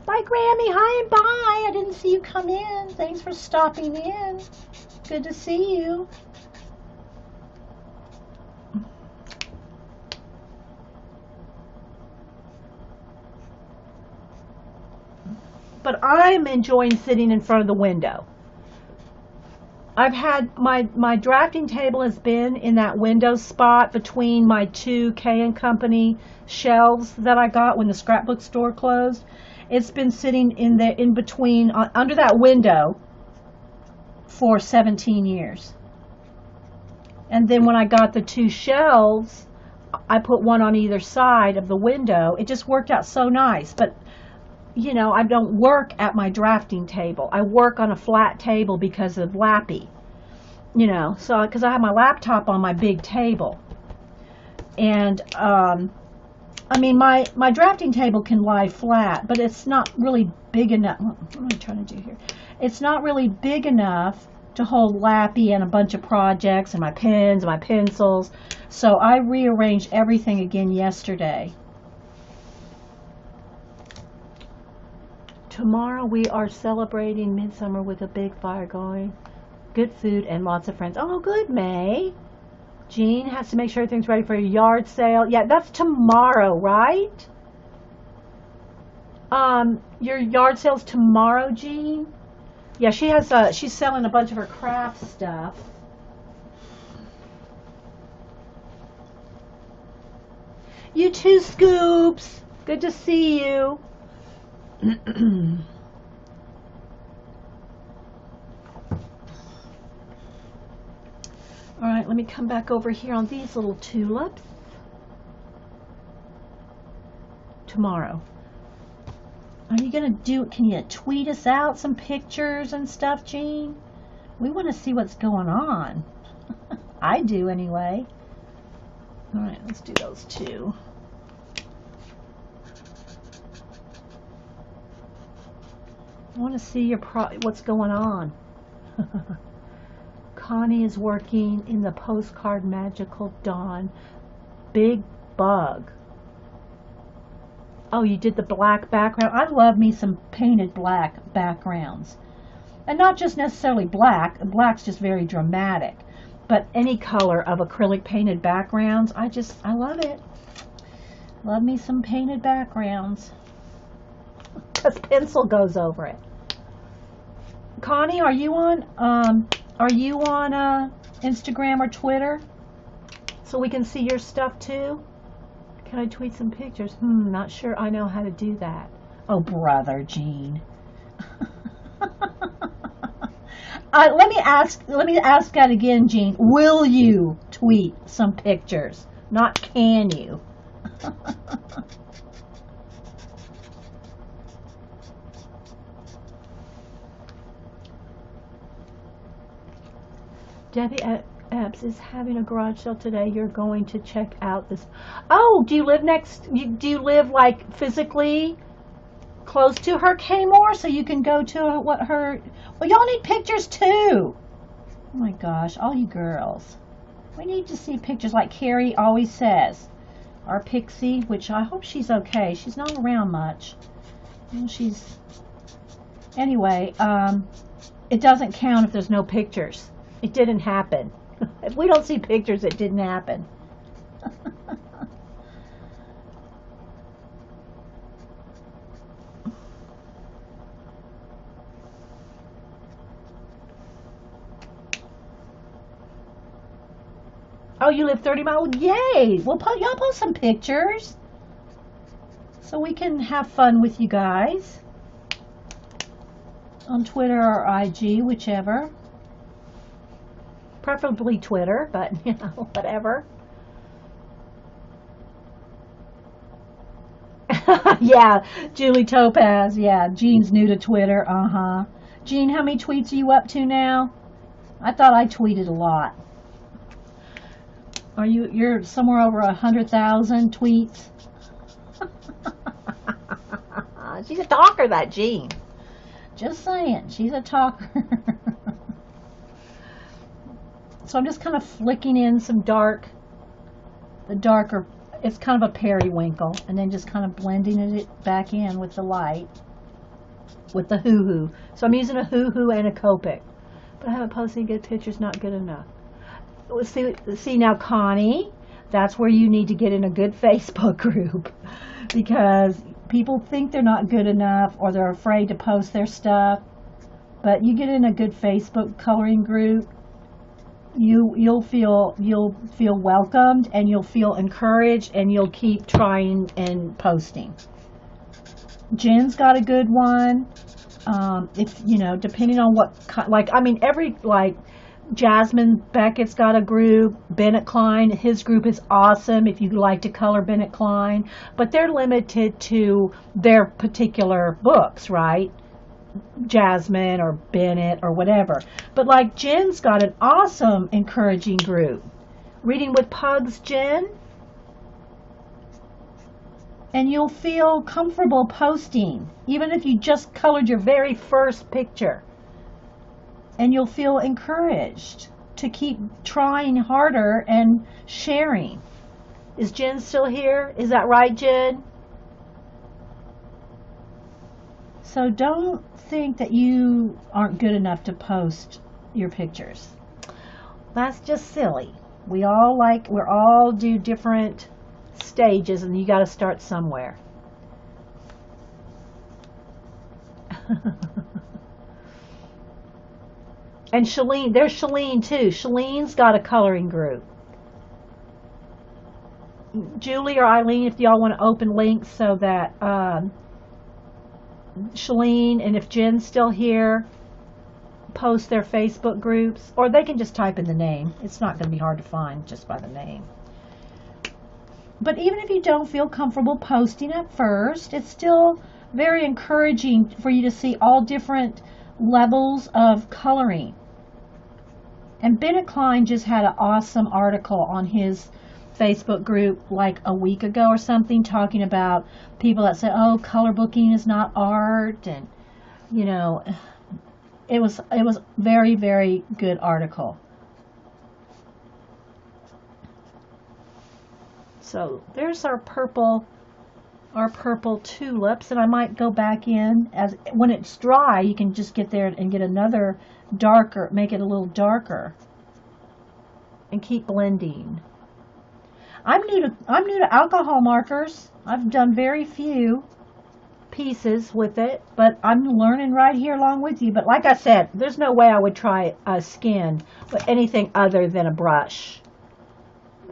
Bye, Grammy. Hi and bye. I didn't see you come in. Thanks for stopping in. Good to see you. But I'm enjoying sitting in front of the window. I've had my drafting table has been in that window spot between my 2 K & Company shelves that I got when the scrapbook store closed. It's been sitting in between, under that window for 17 years. And then when I got the 2 shelves, I put one on either side of the window. It just worked out so nice. But, I don't work at my drafting table. I work on a flat table because of Lappy. So because I have my laptop on my big table. And, my drafting table can lie flat, but it's not really big enough. What am I trying to do here? It's not really big enough to hold Lappy and a bunch of projects and my pens and my pencils. So I rearranged everything again yesterday. Tomorrow we are celebrating midsummer with a big fire going. Good food and lots of friends. Oh, good, May. Jean has to make sure everything's ready for a yard sale. Yeah, that's tomorrow, right? Your yard sale's tomorrow, Jean? Yeah, she's selling a bunch of her craft stuff. You too, Scoops. Good to see you. All right, let me come back over here on these little tulips. Tomorrow. Are you going to can you tweet us out some pictures and stuff, Jean? We want to see what's going on. I do anyway. All right, let's do those 2. I want to see what's going on. Connie is working in the postcard Magical Dawn. Big bug. Oh, you did the black background. I love me some painted black backgrounds. And not just necessarily black. Black's just very dramatic. But any color of acrylic painted backgrounds, I love it. Love me some painted backgrounds. Because pencil goes over it. Connie, are you on Instagram or Twitter? So we can see your stuff too? Can I tweet some pictures? Not sure I know how to do that. Oh, brother, Gene. Let me ask that again, Gene. Will you tweet some pictures? Not can you? Debbie Epps is having a garage sale today. You're going to check out this. Oh, do you live do you live like physically close to her, Kmore, so you can go to well, y'all need pictures too. Oh my gosh, all you girls. We need to see pictures like Carrie always says. Our Pixie, which I hope she's okay. She's not around much. Anyway, it doesn't count if there's no pictures. It didn't happen. If we don't see pictures, it didn't happen. Oh, you live 30 miles? Yay! Well, y'all post some pictures so we can have fun with you guys on Twitter or IG, whichever. Preferably Twitter, but whatever. Yeah, Julie Topaz. Yeah, Jean's new to Twitter. Jean, how many tweets are you up to now? I thought I tweeted a lot. You're somewhere over 100,000 tweets? She's a talker, that Jean. Just saying, she's a talker. So I'm just kind of flicking in some darker, it's kind of a periwinkle, and then just kind of blending it back in with the light, with the hoo-hoo. So I'm using a hoo-hoo and a Copic. But I haven't posted any good pictures, not good enough. See now, Connie, that's where you need to get in a good Facebook group, because people think they're not good enough or they're afraid to post their stuff. But you get in a good Facebook coloring group, you'll feel welcomed, and you'll feel encouraged, and you'll keep trying and posting. Jen's got a good one. If depending on what Jasmine Beckett's got a group. Bennett Klein, his group is awesome if you like to color Bennett Klein, but they're limited to their particular books, right? Jasmine or Bennett or whatever. But like Jen's got an awesome encouraging group. Reading with Pugs, Jen. And you'll feel comfortable posting, even if you just colored your very first picture. And you'll feel encouraged to keep trying harder and sharing. Is Jen still here? Is that right, Jen? So don't think that you aren't good enough to post your pictures. That's just silly. We all do different stages, and you got to start somewhere. And Shalene, there's Shalene too. Shalene's got a coloring group. Julie or Eileen, if y'all want to open links so that Shalene, and if Jen's still here, post their Facebook groups, or they can just type in the name. It's not going to be hard to find just by the name. But even if you don't feel comfortable posting at first, it's still very encouraging for you to see all different levels of coloring. And Bennett Klein just had an awesome article on his Facebook group like a week ago or something, talking about people that say, oh, color booking is not art, and it was very, very good article. So there's our purple our purple tulips, and I might go back in as when it's dry. You can just get there and get another darker, make it a little darker, and keep blending. I'm new to alcohol markers. I've done very few pieces with it, but I'm learning right here along with you. But like I said, there's no way I would try a skin with anything other than a brush.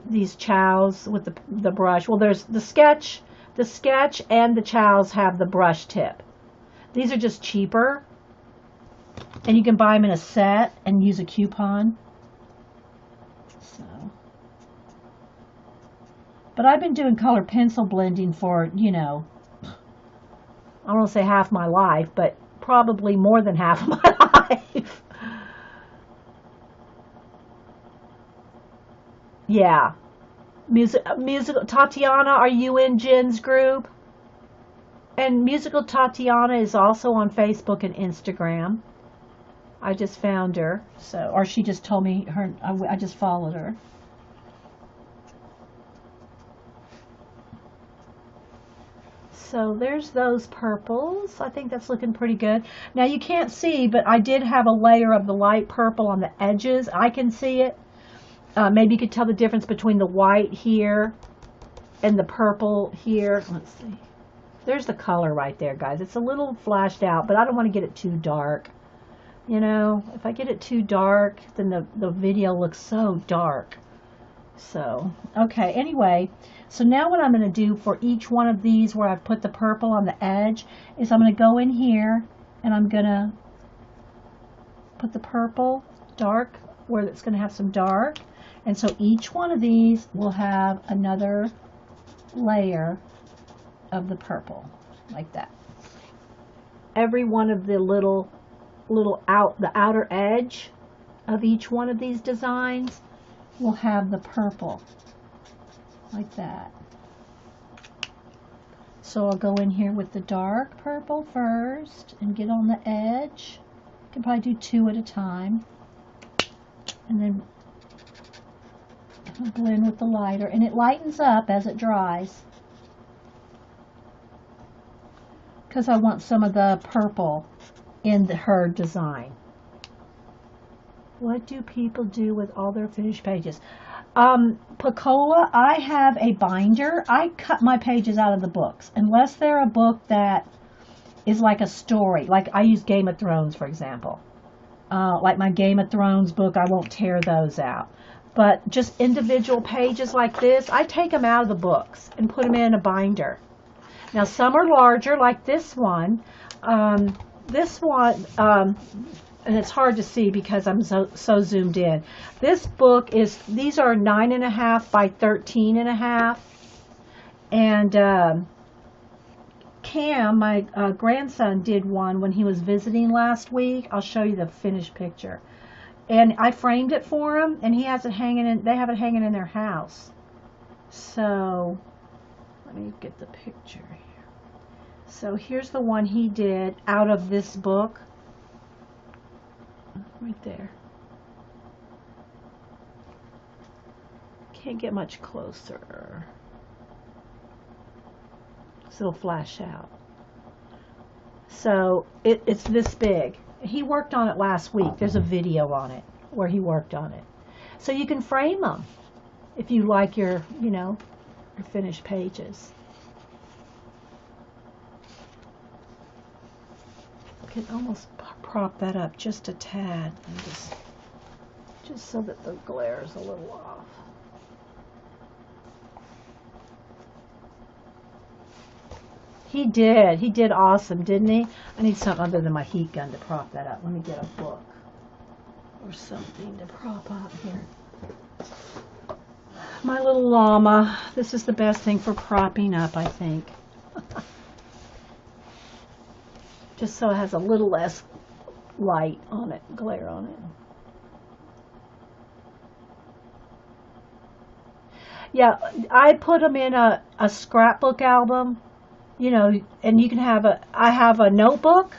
These chows with the brush. Well, there's the sketch and the chows have the brush tip. These are just cheaper, and you can buy them in a set and use a coupon. So, but I've been doing color pencil blending for, I don't want to say half my life, but probably more than half of my life. Yeah. Musical Tatiana, are you in Jen's group? And Musical Tatiana is also on Facebook and Instagram. I just found her, or she just told me her. I just followed her. So there's those purples. I think that's looking pretty good. Now you can't see, but I did have a layer of the light purple on the edges. I can see it. Maybe you could tell the difference between the white here and the purple here. Let's see. There's the color right there, guys. It's a little flashed out, but I don't want to get it too dark. If I get it too dark, then the video looks so dark. So, okay, anyway, so now what I'm going to do for each one of these where I've put the purple on the edge is I'm going to go in here and I'm going to put the purple dark where it's going to have some dark. And so each one of these will have another layer of the purple, like that. Every one of the the outer edge of each one of these designs will have the purple, like that. So I'll go in here with the dark purple first and get on the edge. You can probably do 2 at a time. And then blend with the lighter, and it lightens up as it dries because I want some of the purple in her design. What do people do with all their finished pages? Picola, I have a binder. I cut my pages out of the books unless they're a book that is like a story. Like I use Game of Thrones, for example. Like my Game of Thrones book, I won't tear those out. But just individual pages like this, I take them out of the books and put them in a binder. Now some are larger, like this one. And it's hard to see because I'm so zoomed in. This book these are 9.5 by 13.5. And Cam, my grandson, did one when he was visiting last week. I'll show you the finished picture. And I framed it for him, and he has it hanging in. They have it hanging in their house. So let me get the picture here. So here's the one he did out of this book, right there. Can't get much closer, so it'll flash out. So it's this big. He worked on it last week. There's a video on it where he worked on it. So you can frame them if you like your finished pages. I can almost prop that up just a tad, and just so that the glare is a little off. He did awesome, didn't he? I need something other than my heat gun to prop that up. Let me get a book or something to prop up here. My little llama. This is the best thing for propping up, I think. Just so it has a little less light on it, glare on it. Yeah, I put them in a scrapbook album. And you can have I have a notebook.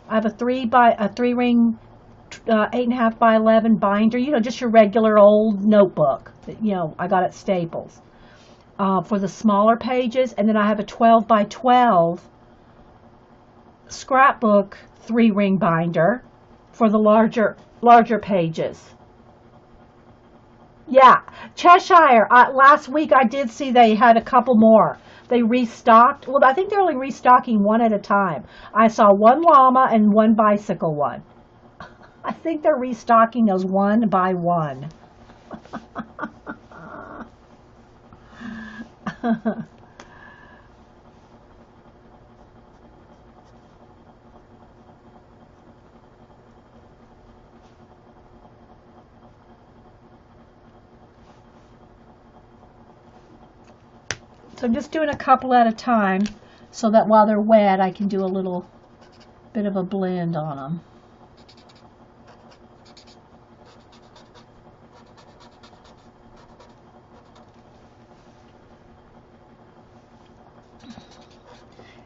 I have a 3-ring, 8.5 by 11 binder. Just your regular old notebook that, I got at Staples. for the smaller pages, and then I have a 12 by 12 scrapbook 3-ring binder for the larger pages. Yeah, Cheshire. Last week I did see they had a couple more. They restocked. Well, I think they're only restocking one at a time. I saw one llama and one bicycle one. I think they're restocking those one by one. So I'm just doing a couple at a time so that while they're wet, I can do a little bit of a blend on them.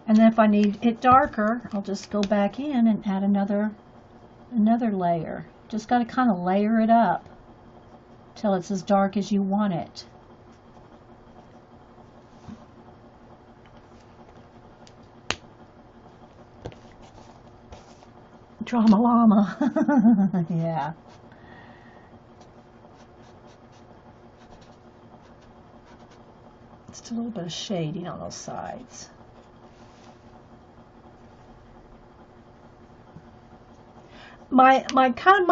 And then if I need it darker, I'll just go back in and add another layer. Just got to kind of layer it up till it's as dark as you want it. Drama llama. Yeah. Just a little bit of shading on those sides. My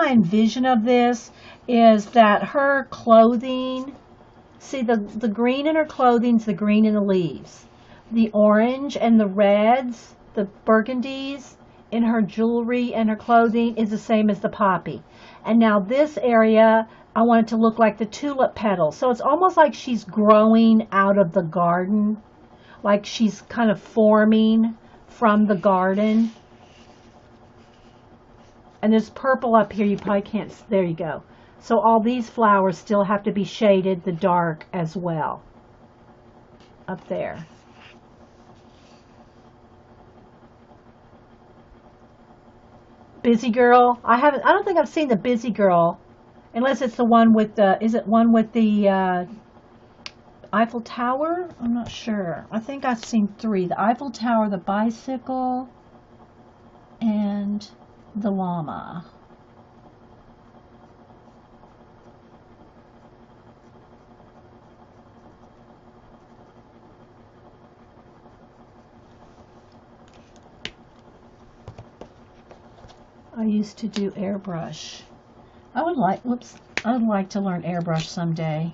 envision of this is that her clothing, see the green in her clothing's the green in the leaves. The orange and the reds, the burgundies in her jewelry and her clothing is the same as the poppy. And now this area, I want it to look like the tulip petals. So it's almost like she's growing out of the garden, like she's kind of forming from the garden. And there's purple up here, you probably can't, there you go. So all these flowers still have to be shaded the dark as well, up there. Busy Girl, I don't think I've seen the Busy Girl, unless it's the one with the, is it one with the Eiffel Tower? I'm not sure. I think I've seen 3, the Eiffel Tower, the bicycle, and the llama. I used to do airbrush. I would like to learn airbrush someday.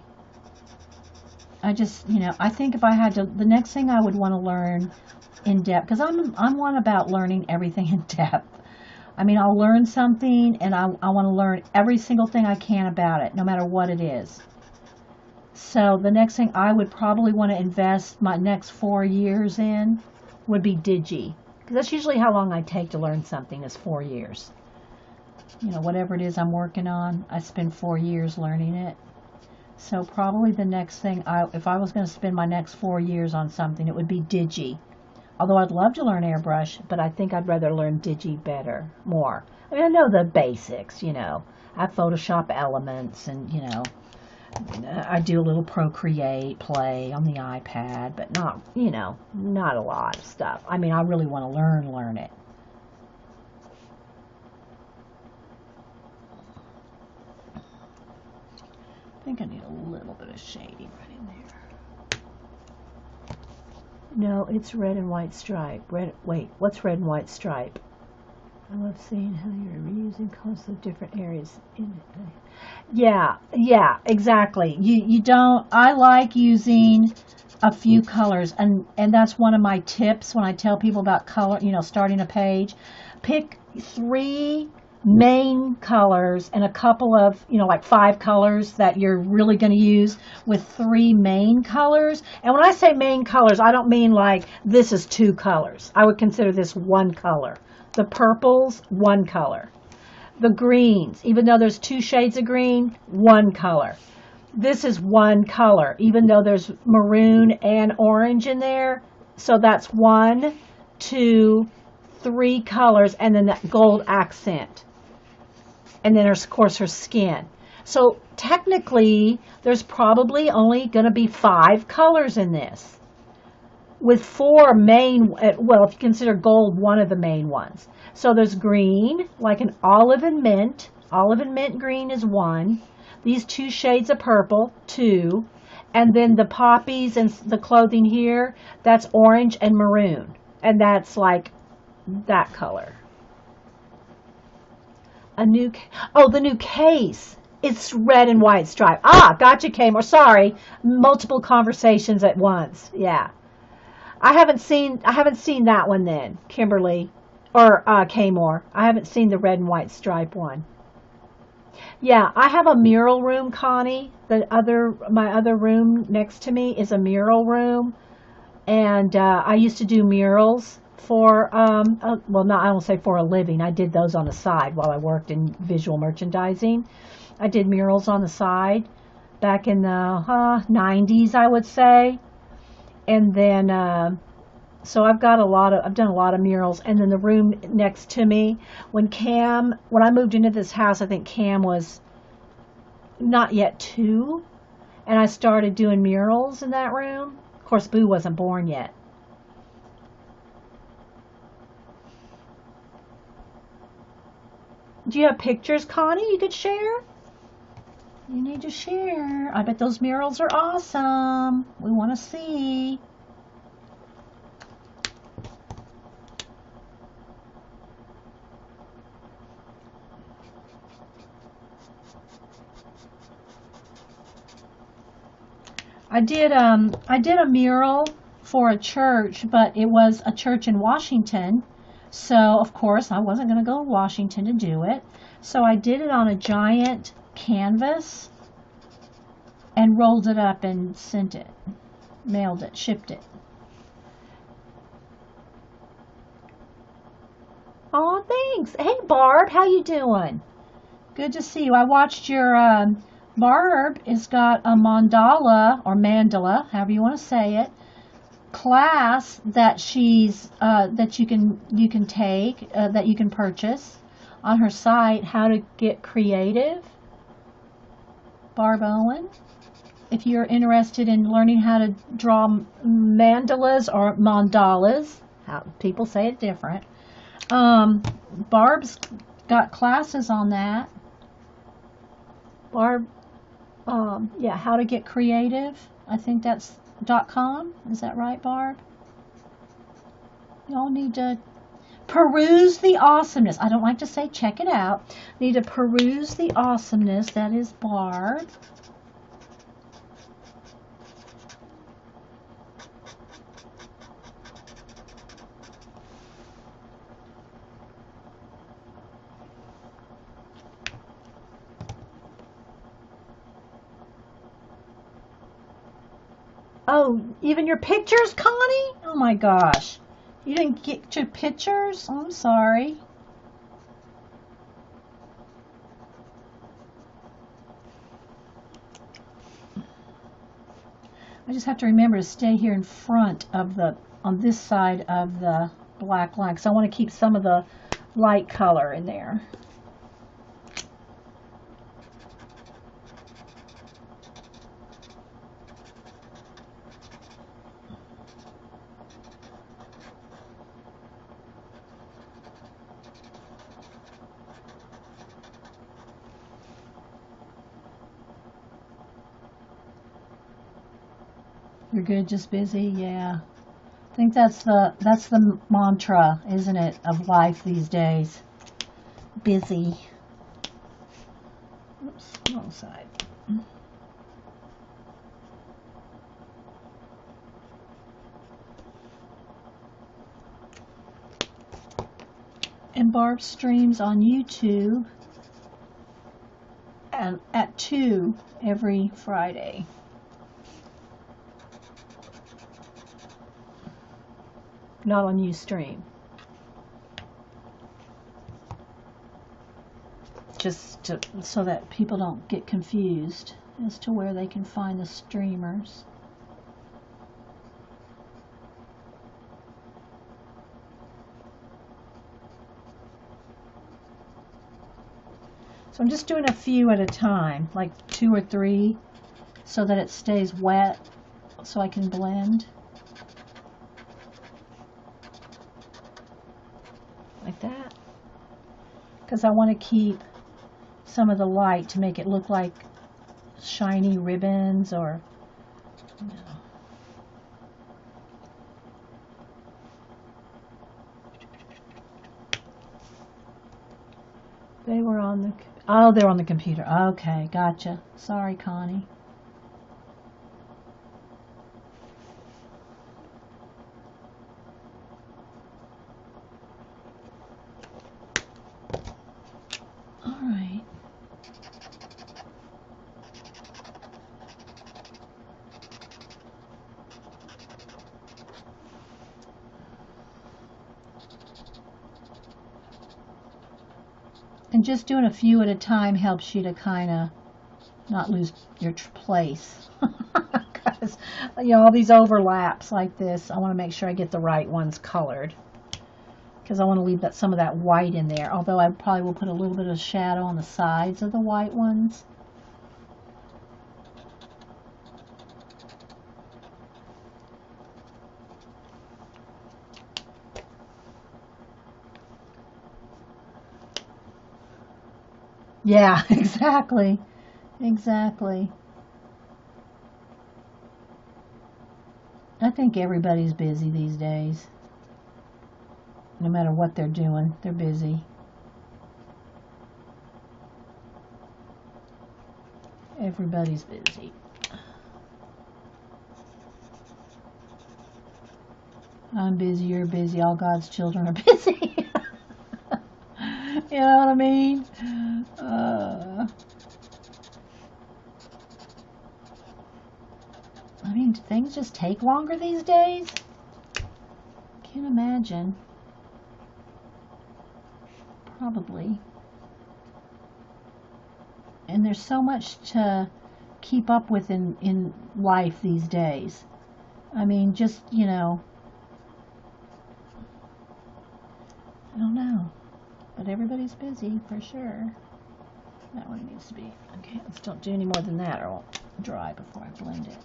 I just, I think if I had to, the next thing I would want to learn in depth, because I'm one about learning everything in depth. I mean, I'll learn something and I want to learn every single thing I can about it, no matter what it is. So the next thing I would probably want to invest my next 4 years in would be Digi. Because that's usually how long I take to learn something, is 4 years. Whatever it is I'm working on, I spend 4 years learning it. So probably the next thing, if I was going to spend my next 4 years on something, it would be Digi. Although I'd love to learn airbrush, but I think I'd rather learn Digi more. I mean, I know the basics, I have Photoshop elements and, I do a little Procreate, Play on the iPad, but not, not a lot of stuff. I mean, I really want to learn it. I think I need a little bit of shading right in there. No, it's red and white stripe. Wait, what's red and white stripe? I love seeing how you're reusing colors of different areas in it. Yeah, exactly. You don't, I like using a few colors, and that's one of my tips when I tell people about color, starting a page. Pick 3 main colors and a couple of, like 5 colors that you're really going to use with 3 main colors. And when I say main colors, I don't mean like this is 2 colors. I would consider this 1 color. The purples, 1 color. The greens, even though there's 2 shades of green, 1 color. This is 1 color, even though there's maroon and orange in there. So that's 1, 2, 3 colors, and then that gold accent. And then, of course, her skin. So technically, there's probably only going to be 5 colors in this, with 4 main, well, if you consider gold one of the main ones. So there's green, like an olive and mint. Olive and mint green is 1. These 2 shades of purple, 2. And then the poppies and the clothing here, that's orange and maroon. And that's like that color. The new case. It's red and white stripe. Ah, gotcha, Kmore. Sorry. Multiple conversations at once. Yeah. I haven't seen that one then, Kimberly, or Kmore. I haven't seen the red and white stripe one. Yeah, I have a mural room, Connie. My other room next to me is a mural room, and I used to do murals for well, not I won't say for a living. I did those on the side while I worked in visual merchandising. I did murals on the side back in the 90s, I would say, and then so I've done a lot of murals. And then the room next to me, when I moved into this house, I think Cam was not yet 2, and I started doing murals in that room. Of course, Boo wasn't born yet. Do you have pictures, Connie, you could share? You need to share. I bet those murals are awesome. We want to see. I did a mural for a church, but it was a church in Washington. So, of course, I wasn't going to go to Washington to do it. So I did it on a giant canvas and rolled it up and sent it, mailed it, shipped it. Oh, thanks. Hey, Barb, how you doing? Good to see you. I watched your Barb has got a mandala or mandala, however you want to say it, class that that you can take that you can purchase on her site. How to Get Creative, Barb Owen. If you're interested in learning how to draw mandalas or mandalas, how people say it different. Barb's got classes on that. Barb. Yeah, How to Get Creative. I think that's .com. Is that right, Barb? Y'all need to peruse the awesomeness. I don't like to say check it out. Need to peruse the awesomeness. That is Barb. Oh, even your pictures, Connie? Oh my gosh. You didn't get your pictures? Oh, I'm sorry. I just have to remember to stay here in front of on this side of the black line, because I want to keep some of the light color in there. You're good, just busy, yeah. I think that's the mantra, isn't it, of life these days? Busy. Oops, wrong side. And Barb streams on YouTube and at 2 every Friday. Not on Ustream. Just so that people don't get confused as to where they can find the streamers. So I'm just doing a few at a time, like 2 or 3, so that it stays wet, so I can blend. Like that. Because I want to keep some of the light to make it look like shiny ribbons or, you know. They were on the, oh, they're on the computer. Okay, gotcha. Sorry, Connie. All right. And just doing a few at a time helps you to kind of not lose your place. Because, you know, all these overlaps like this, I want to make sure I get the right ones colored. Because I want to leave that some of that white in there. Although I probably will put a little bit of shadow on the sides of the white ones. Yeah, exactly. Exactly. I think everybody's busy these days. No matter what they're doing, they're busy. Everybody's busy. I'm busy, you're busy, all God's children are busy. You know what I mean? I mean, do things just take longer these days? Can't imagine. Probably. And there's so much to keep up with in life these days. I mean, just, you know, I don't know. But everybody's busy for sure. That one needs to be. Okay, let's don't do any more than that or it'll dry before I blend it.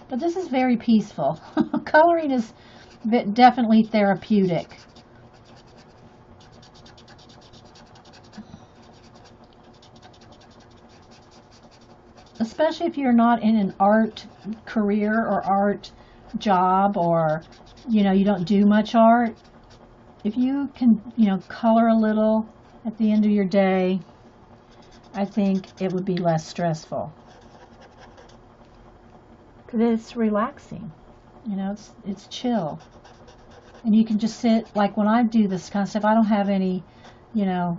But this is very peaceful. Coloring is definitely therapeutic. Especially if you're not in an art career or art job, or, you know, you don't do much art. If you can, you know, color a little at the end of your day, I think it would be less stressful. Because it's relaxing. You know, it's chill. And you can just sit, like when I do this kind of stuff, I don't have any, you know,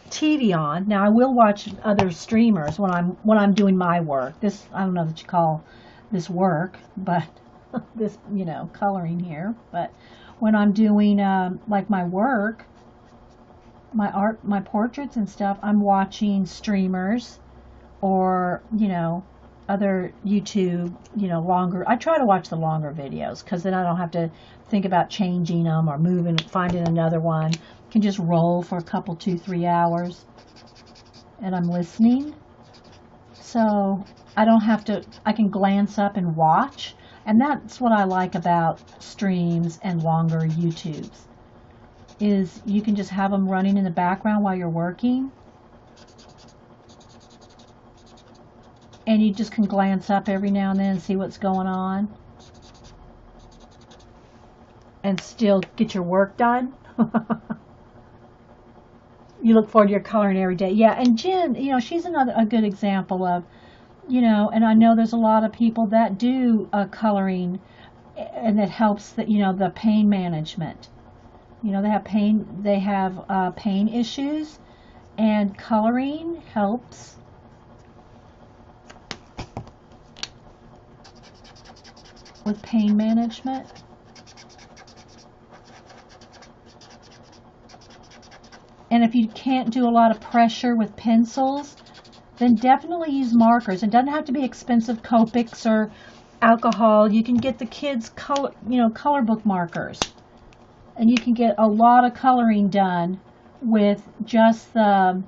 TV on. Now I will watch other streamers when I'm doing my work. This, I don't know that you call this work, but this, you know, coloring here. But when I'm doing like my work, my art, my portraits and stuff, I'm watching streamers or, you know, other YouTube, you know, longer. I try to watch the longer videos because then I don't have to think about changing them or moving, finding another one. Can just roll for a couple, 2-3 hours and I'm listening. So I don't have to, I can glance up and watch. And that's what I like about streams and longer YouTubes, is you can just have them running in the background while you're working. And you just can glance up every now and then and see what's going on. And still get your work done. You look forward to your coloring every day. Yeah, and Jen, you know, she's a good example of, you know, and I know there's a lot of people that do coloring, and it helps that, you know, the pain management. You know, they have pain issues, and coloring helps with pain management. And if you can't do a lot of pressure with pencils, then definitely use markers. It doesn't have to be expensive Copics or alcohol. You can get the kids' color book markers. And you can get a lot of coloring done with just the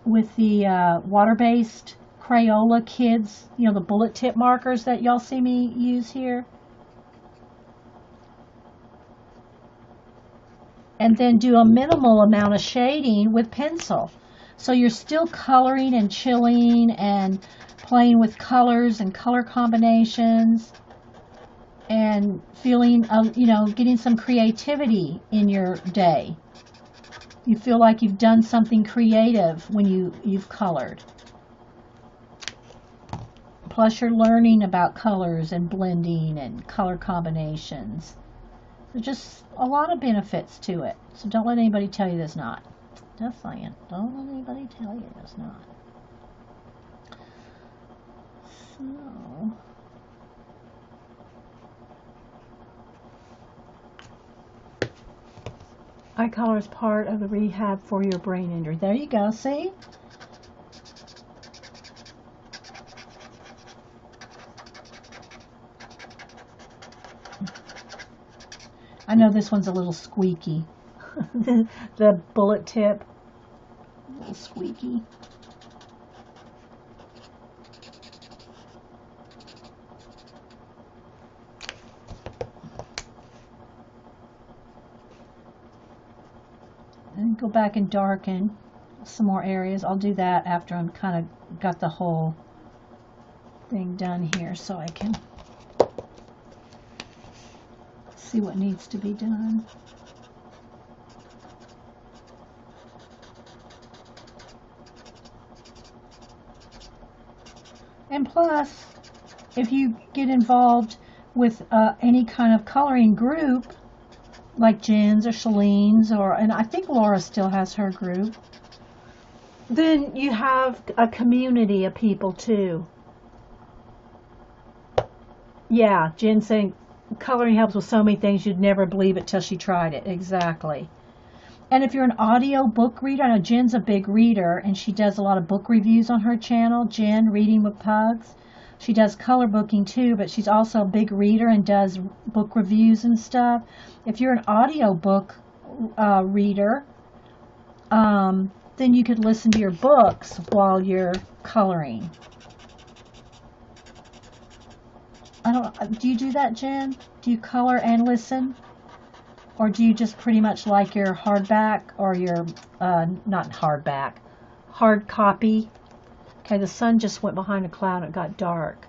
water-based Crayola Kids, you know, the bullet tip markers that y'all see me use here. And then do a minimal amount of shading with pencil. So you're still coloring and chilling and playing with colors and color combinations and feeling, you know, getting some creativity in your day. You feel like you've done something creative when you've colored. Plus you're learning about colors and blending and color combinations. There's just a lot of benefits to it. So don't let anybody tell you there's not. Just saying. Don't let anybody tell you there's not. So... eye color is part of the rehab for your brain injury. There you go, see? I know this one's a little squeaky. The bullet tip. A little squeaky. And go back and darken some more areas. I'll do that after I'm kind of got the whole thing done here so I can see what needs to be done. And plus, if you get involved with any kind of coloring group, like Jen's or Shalene's, and I think Laura still has her group, then you have a community of people too. Yeah, Jen saying coloring helps with so many things you'd never believe it till she tried it. Exactly. And if you're an audio book reader, I know Jen's a big reader and she does a lot of book reviews on her channel, Jen Reading with Pugs. She does color booking too, but she's also a big reader and does book reviews and stuff. If you're an audio book reader, then you could listen to your books while you're coloring. Do you do that, Jen? Do you color and listen? Or do you just pretty much like your hardback or your, not hardback, hard copy? Okay, the sun just went behind a cloud and it got dark.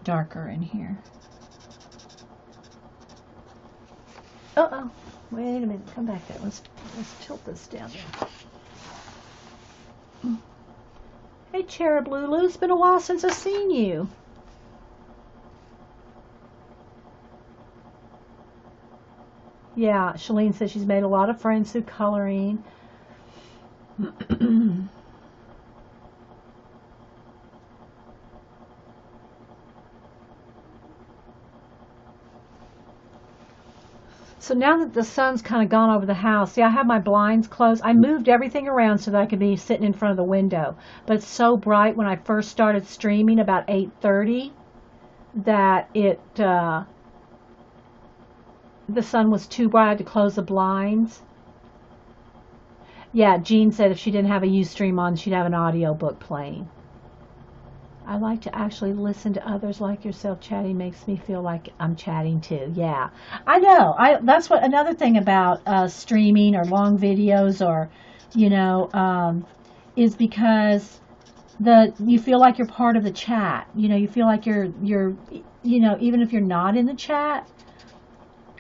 Darker in here. Uh-oh. Wait a minute. Come back there. Let's tilt this down there. Hey, Cherub Lulu. It's been a while since I've seen you. Yeah, Shalene says she's made a lot of friends through coloring. So now that the sun's kind of gone over the house, see, I have my blinds closed. I moved everything around so that I could be sitting in front of the window. But it's so bright when I first started streaming about 8:30 that the sun was too bright. I had to close the blinds. Yeah, Jean said if she didn't have a Ustream on, she'd have an audio book playing. I like to actually listen to others like yourself. Chatting makes me feel like I'm chatting too. Yeah, I know. That's what another thing about streaming or long videos or, you know, is because you feel like you're part of the chat. You know, you feel like you're, you know, even if you're not in the chat.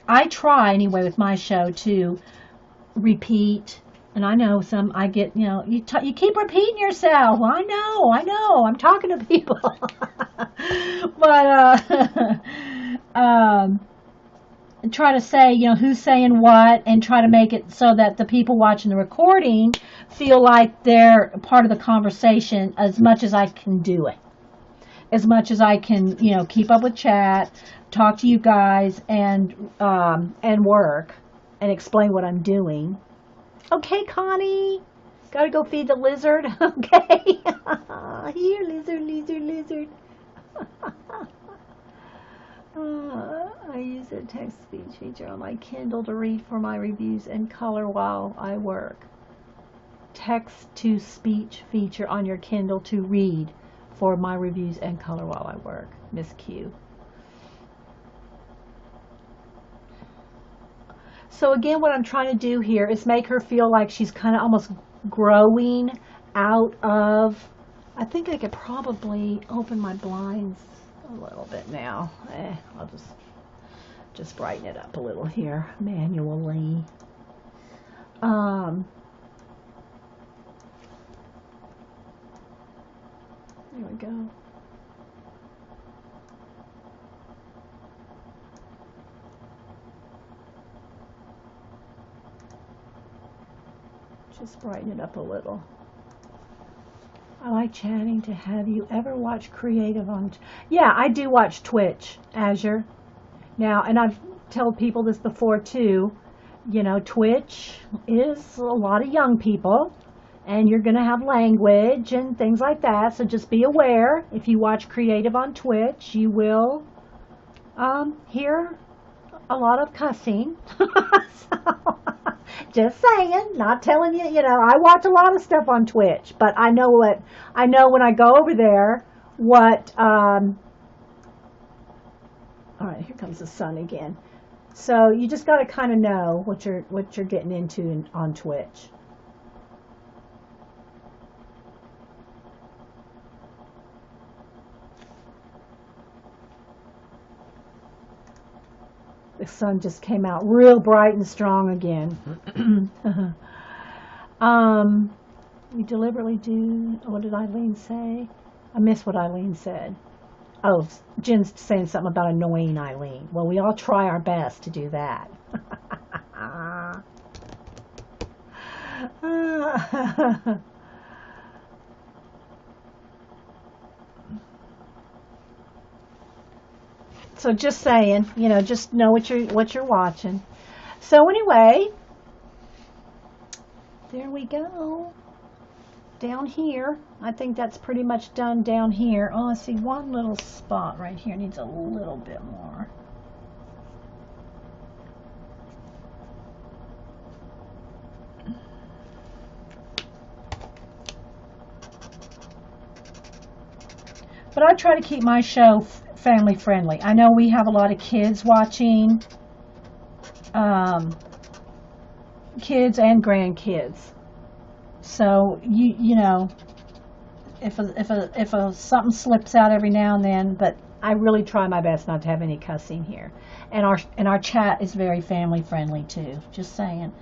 I try anyway with my show to repeat, and I know I get, you know, you keep repeating yourself. I know, I'm talking to people. But try to say, you know, who's saying what, and try to make it so that the people watching the recording feel like they're part of the conversation as much as I can do it. As much as I can, you know, keep up with chat, talk to you guys, and work, and explain what I'm doing. Okay, Connie, gotta go feed the lizard. Okay, here, lizard. I I use the text-to-speech feature on my Kindle to read for my reviews and color while I work. Text-to-speech feature on your Kindle to read for my reviews and color while I work. Miss Q. So again, what I'm trying to do here is make her feel like she's kind of almost growing out of, I think I could probably open my blinds a little bit now. I'll just brighten it up a little here manually. There we go. Just brighten it up a little. I like chatting to have you ever watch creative on... Yeah, I do watch Twitch, Azure. Now, and I've told people this before too, you know, Twitch is a lot of young people, and you're going to have language and things like that, so just be aware. If you watch creative on Twitch, you will hear a lot of cussing. So, just saying, not telling you, you know, I watch a lot of stuff on Twitch, but I know when I go over there, what, all right, here comes the sun again. So you just got to kind of know what you're getting into on Twitch. The sun just came out real bright and strong again. We deliberately do. What did Eileen say? I missed what Eileen said. Oh, Jen's saying something about annoying Eileen. Well, we all try our best to do that. So just saying, you know, just know what you're watching. So anyway, there we go. Down here, I think that's pretty much done down here. Oh, I see one little spot right here needs a little bit more. But I try to keep my show family friendly. I know we have a lot of kids watching, kids and grandkids. So you know, if something slips out every now and then, but I really try my best not to have any cussing here. And our chat is very family friendly too. Just saying,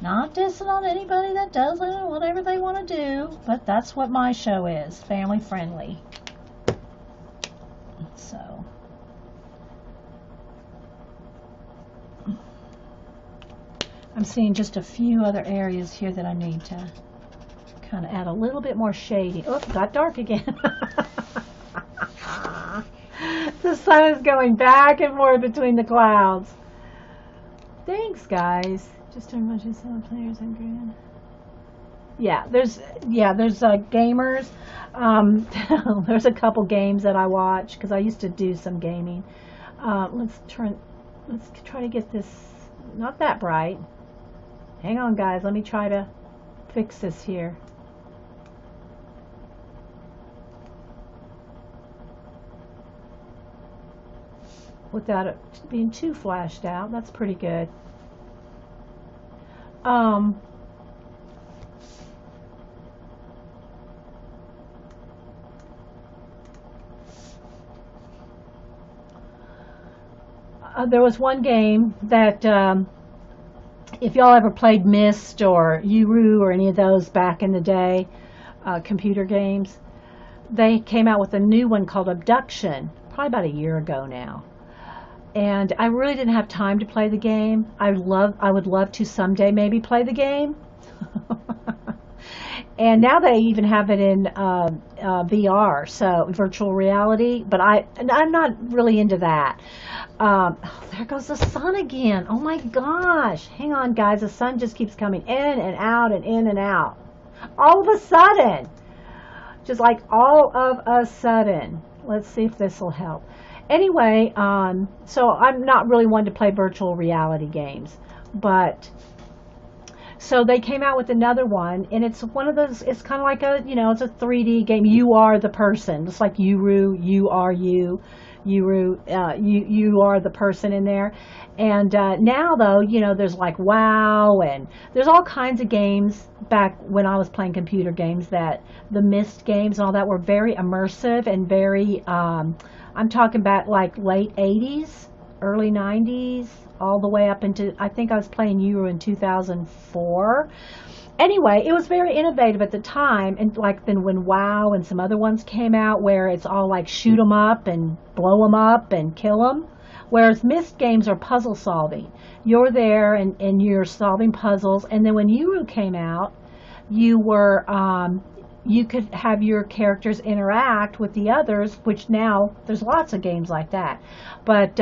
not dissing on anybody that does it or whatever they want to do, but that's what my show is, family friendly. So I'm seeing just a few other areas here that I need to kind of add a little bit more shading. Oh, it got dark again. The sun is going back and forth between the clouds. Thanks, guys. Just as much as some players and grand. Yeah, there's gamers. There's a couple games that I watch because I used to do some gaming. Let's try to get this not that bright. Hang on, guys. Let me try to fix this here. Without it being too flashed out. That's pretty good. There was one game that, if y'all ever played Myst or Uru or any of those back in the day, computer games, they came out with a new one called Abduction, probably about a year ago now. And I really didn't have time to play the game. I would love to someday maybe play the game. And now they even have it in VR, so virtual reality. But I'm not really into that. Oh, there goes the sun again. Oh my gosh. Hang on, guys. The sun just keeps coming in and out and in and out. All of a sudden. Just like all of a sudden. Let's see if this will help. Anyway, so I'm not really one to play virtual reality games, but so they came out with another one, and it's one of those. It's kind of like a, it's a 3D game. You are the person, just like you are you. You are the person in there. And now though, there's like WoW, and there's all kinds of games. Back when I was playing computer games, that the Myst games and all that were very immersive and very I'm talking about like late 80s, early 90s, all the way up into, I think I was playing Euro in 2004. Anyway, it was very innovative at the time, and like then when WoW and some other ones came out where it's all like shoot 'em up and blow 'em up and kill 'em, whereas Myst games are puzzle solving. You're there and you're solving puzzles, and then when Euro came out, you were you could have your characters interact with the others, which now there's lots of games like that. But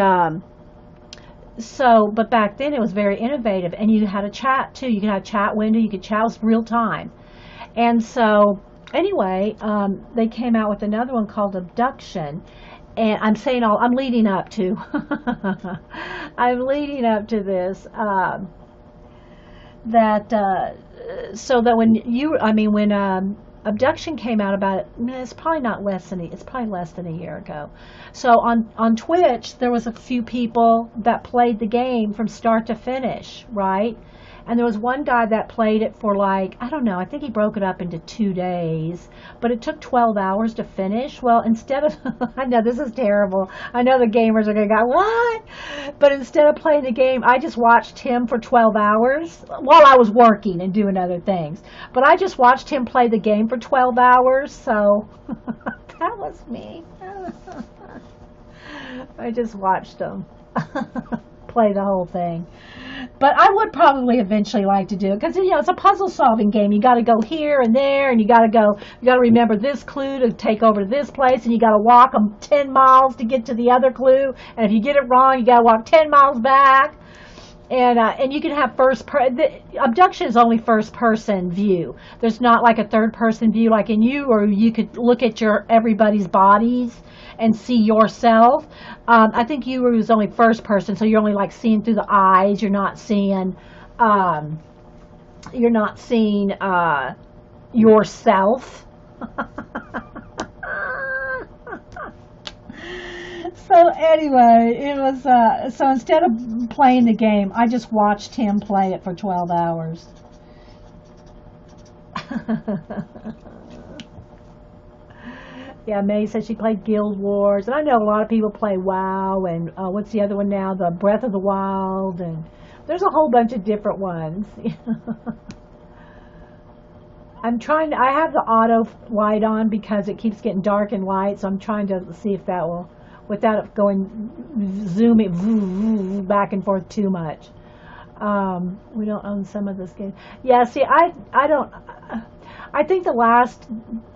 but back then it was very innovative, and you had a chat too. You could have a chat window. You could chat with real time. And so anyway, they came out with another one called Abduction, and I'm leading up to, I'm leading up to this. So that when Abduction came out it's probably less than a year ago. So on Twitch, there was a few people that played the game from start to finish, right? And there was one guy that played it for like, I don't know, I think he broke it up into 2 days, but it took 12 hours to finish. Well, instead of, I know this is terrible. I know the gamers are going to go, what? But instead of playing the game, I just watched him for 12 hours while I was working and doing other things. But I just watched him play the game for 12 hours, so that was me. I just watched him play the whole thing. But I would probably eventually like to do it because it's a puzzle solving game. You got to go here and there, and you got to remember this clue to take over to this place, and you got to walk 10 miles to get to the other clue. And if you get it wrong, you got to walk 10 miles back. And you can have Abduction is only first person view. There's not like a third person view like in you, or you could look at everybody's bodies and see yourself. I think you was only first person, so you're only like seeing through the eyes. You're not seeing yourself. So anyway, it was so instead of playing the game, I just watched him play it for 12 hours. Yeah, May said she played Guild Wars, and I know a lot of people play WoW, and what's the other one now? The Breath of the Wild, and there's a whole bunch of different ones. I have the auto light on because it keeps getting dark and light, so I'm trying to see if that will, without it going zooming back and forth too much. We don't own some of this game. Yeah, see, I don't. I think the last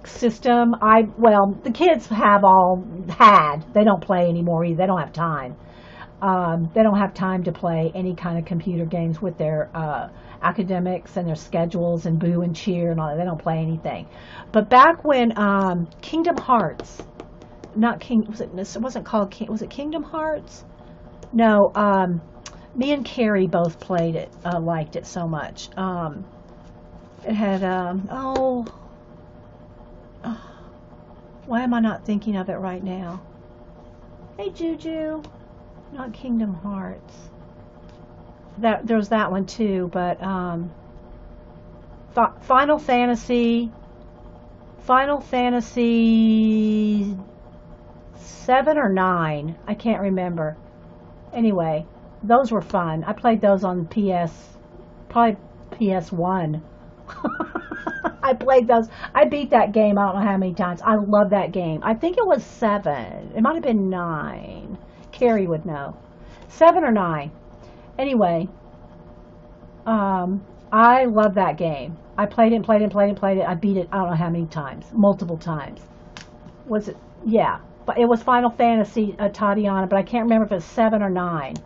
system the kids have all had. They don't play anymore either. They don't have time. They don't have time to play any kind of computer games with their academics and their schedules and boo and cheer and all that. They don't play anything. But back when Kingdom Hearts, it wasn't called King, was it Kingdom Hearts? No, me and Carrie both played it, liked it so much. It had, why am I not thinking of it right now? Hey, Juju. Not Kingdom Hearts. There's that one too, but Final Fantasy 7 or 9. I can't remember. Anyway, those were fun. I played those on probably PS1. I played those. I beat that game I don't know how many times. I love that game. I think it was 7. It might have been 9. Carrie would know. 7 or 9. Anyway, I love that game. I played it. I beat it I don't know how many times. Multiple times. Was it? Yeah. But it was Final Fantasy Tatiana, but I can't remember if it was 7 or 9.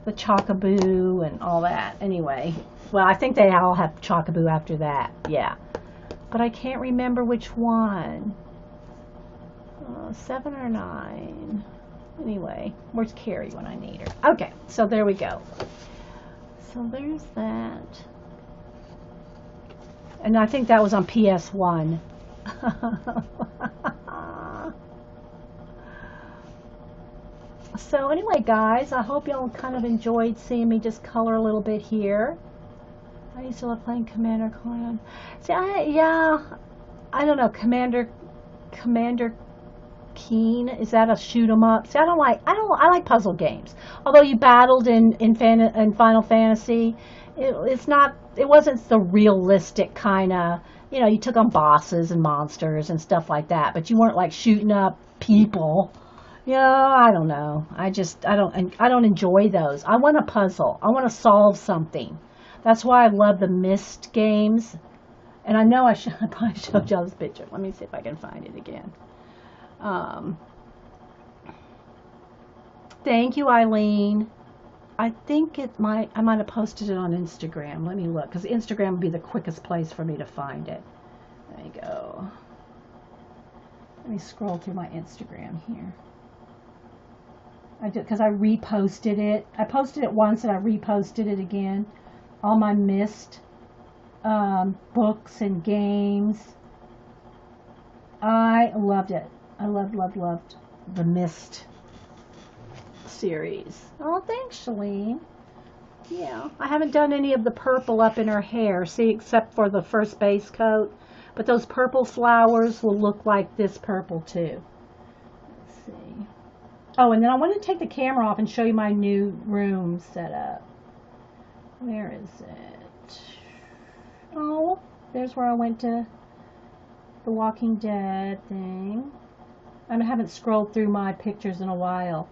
The Chocobo and all that. Anyway. Well, I think they all have Chocobo after that. Yeah. But I can't remember which one. 7 or 9. Anyway, where's Carrie when I need her? Okay, so there we go. So there's that. And I think that was on PS1. So anyway, guys, I hope y'all kind of enjoyed seeing me just color a little bit here. I used to love playing Commander Clan. See, I don't know, Commander Keen, is that a shoot 'em up? See, I like puzzle games. Although you battled in Final Fantasy, it wasn't the realistic kind of, you took on bosses and monsters and stuff like that, but you weren't like shooting up people. I don't know. I don't enjoy those. I want a puzzle. I want to solve something. That's why I love the Myst games. And I know I probably showed y'all this picture. Let me see if I can find it again. Thank you, Eileen. I think I might have posted it on Instagram. Let me look, because Instagram would be the quickest place for me to find it. There you go. Let me scroll through my Instagram here. Because I reposted it. I posted it once and I reposted it again. All my Myst books and games. I loved it. I loved the Myst series. Oh, thanks, Shalene. Yeah, I haven't done any of the purple up in her hair, see, except for the first base coat. But those purple flowers will look like this purple too. Let's see. Oh, and then I want to take the camera off and show you my new room setup. Where is it? Oh, there's where I went to the Walking Dead thing. I haven't scrolled through my pictures in a while.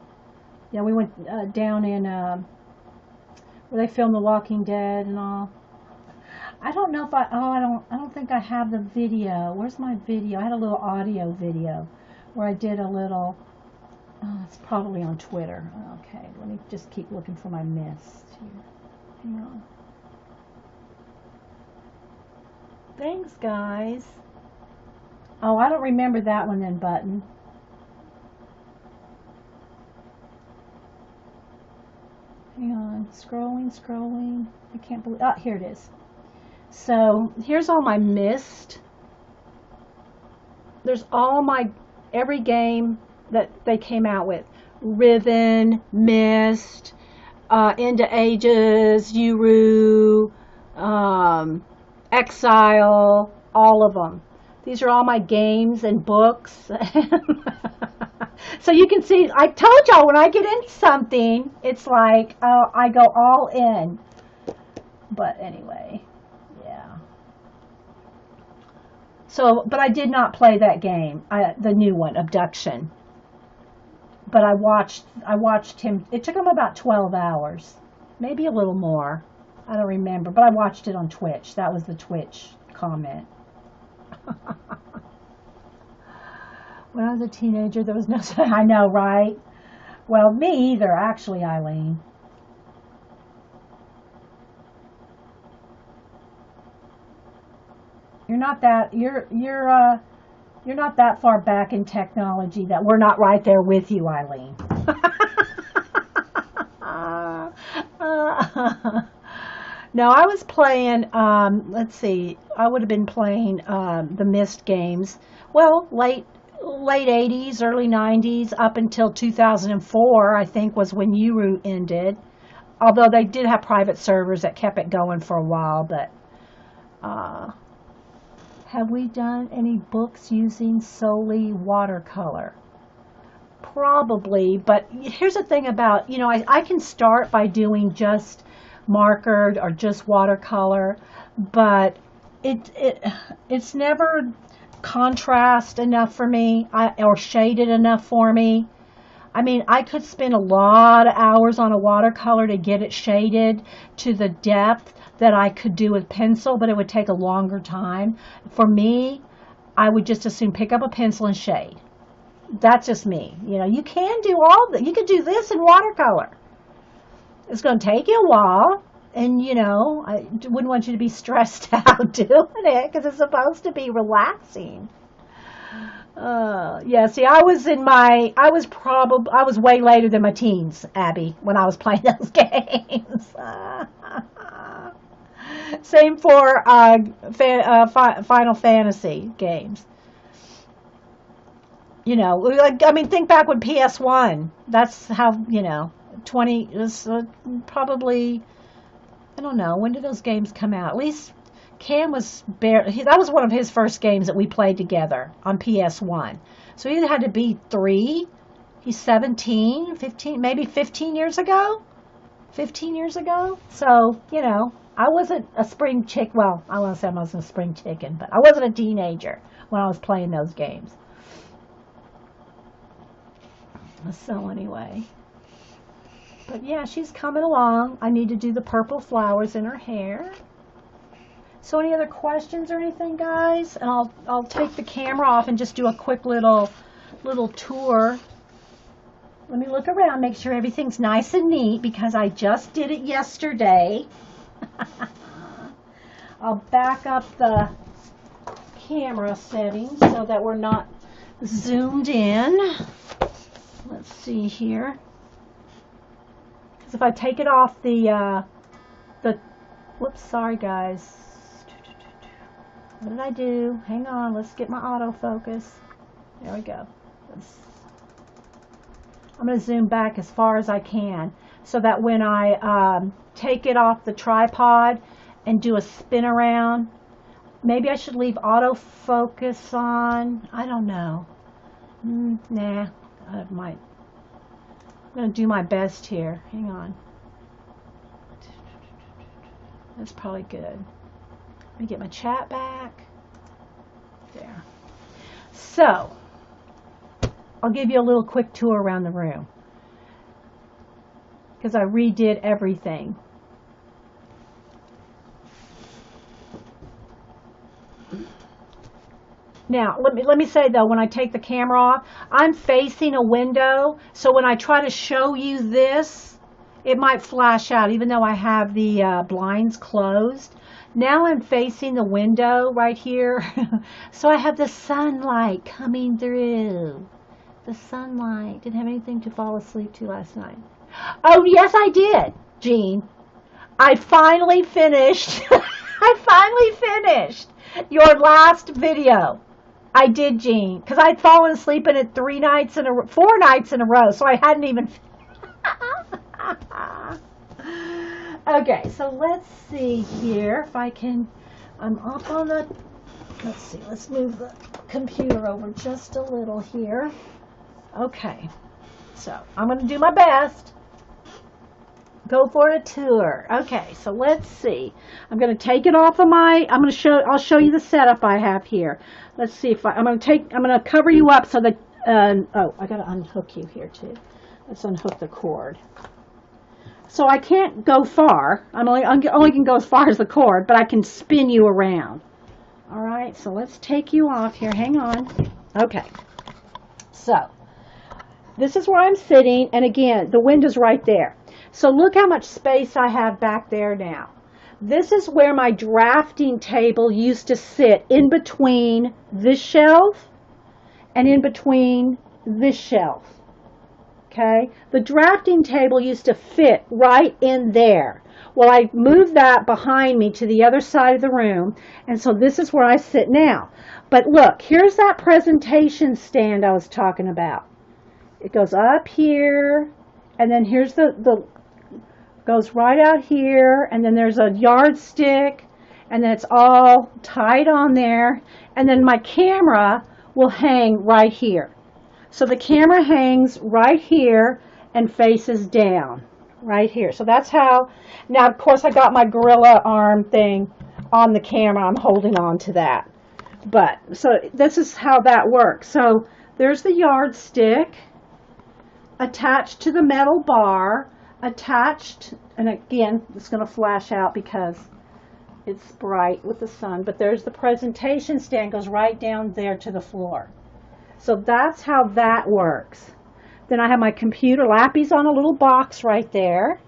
Yeah, we went down in where they filmed The Walking Dead and all. I don't know if I don't think I have the video. Where's my video? I had a little audio video where I did a little. Oh, it's probably on Twitter. Okay, let me just keep looking for my Myst here. Hang on. Thanks, guys. Oh, I don't remember that one then, Button. Hang on, scrolling. I can't believe. Oh, here it is. So here's all my Myst. There's all my every game that they came out with. Riven, Myst, Into Ages, Uru, Exile, all of them. These are all my games and books. So you can see, I told y'all when I get into something, it's like I go all in. But anyway, yeah. So, but I did not play that game, the new one, Abduction. But I watched him. It took him about 12 hours, maybe a little more. I don't remember, but I watched it on Twitch. That was the Twitch comment. When I was a teenager, there was no. I know, right? Well, me either, actually, Eileen. You're not that far back in technology that we're not right there with you, Eileen. No, I was playing, let's see, I would have been playing the Myst games. Well, late 80s, early 90s, up until 2004, I think, was when Uru ended. Although they did have private servers that kept it going for a while, but have we done any books using solely watercolor? Probably, but here's the thing about, I can start by doing just markered or just watercolor, but it's never contrast enough for me or shaded enough for me. I mean, I could spend a lot of hours on a watercolor to get it shaded to the depth that I could do with pencil, but it would take a longer time. For me, I would just as soon pick up a pencil and shade. That's just me. You can do all that. You could do this in watercolor. It's going to take you a while, and I wouldn't want you to be stressed out doing it because it's supposed to be relaxing. Yeah, see, I was way later than my teens, Abby, when I was playing those games. Same for Final Fantasy games. You know, like, I mean, think back when PS1. That's how, 20 was probably, I don't know, when did those games come out? At least Cam was that was one of his first games that we played together on PS1. So he had to be 3. He's 17, 15, maybe 15 years ago. 15 years ago. So, I wasn't a spring chick. Well, I won't say I wasn't a spring chicken, but I wasn't a teenager when I was playing those games. So anyway. But yeah, she's coming along. I need to do the purple flowers in her hair. So any other questions or anything, guys? And I'll take the camera off and just do a quick little tour. Let me look around, make sure everything's nice and neat because I just did it yesterday. I'll back up the camera settings so that we're not zoomed in. Let's see here. Because if I take it off whoops, sorry guys. What did I do? Hang on, let's get my autofocus. There we go. I'm going to zoom back as far as I can so that when I take it off the tripod and do a spin around, maybe I should leave autofocus on. I don't know. Nah, I might. I'm going to do my best here. Hang on. That's probably good. Let me get my chat back. There. So, I'll give you a little quick tour around the room because I redid everything. Now, let me say though, when I take the camera off, I'm facing a window, so when I try to show you this, it might flash out even though I have the blinds closed. Now I'm facing the window right here, so I have the sunlight coming through. The sunlight. Didn't have anything to fall asleep to last night. Oh, yes, I did, Jean. I finally finished. I finally finished your last video. I did, Jean, because I'd fallen asleep in it 4 nights in a row, so I hadn't even. Okay, so let's see here if I can. I'm up on the. Let's see. Let's move the computer over just a little here. Okay, so I'm going to do my best. Go for a tour. Okay, so let's see. I'm going to take it off of I'll show you the setup I have here. Let's see if I'm going to cover you up so that, oh, I got to unhook you here too. Let's unhook the cord. So I can't go far. I only can go as far as the cord, but I can spin you around. All right, so let's take you off here. Hang on. Okay. So this is where I'm sitting, and again, the window's right there. So look how much space I have back there now. This is where my drafting table used to sit, in between this shelf and in between this shelf. Okay? The drafting table used to fit right in there. Well, I moved that behind me to the other side of the room, and so this is where I sit now. But look, here's that presentation stand I was talking about. It goes up here, and then here's goes right out here, and then there's a yardstick, and then it's all tied on there, and then my camera will hang right here. So the camera hangs right here and faces down right here. So that's how. Now, of course, I got my gorilla arm thing on the camera. I'm holding on to that. But so this is how that works. So there's the yardstick attached to the metal bar, attached, and again, it's going to flash out because it's bright with the sun, but there's the presentation stand, goes right down there to the floor. So that's how that works. Then I have my computer. Lappy's on a little box right there.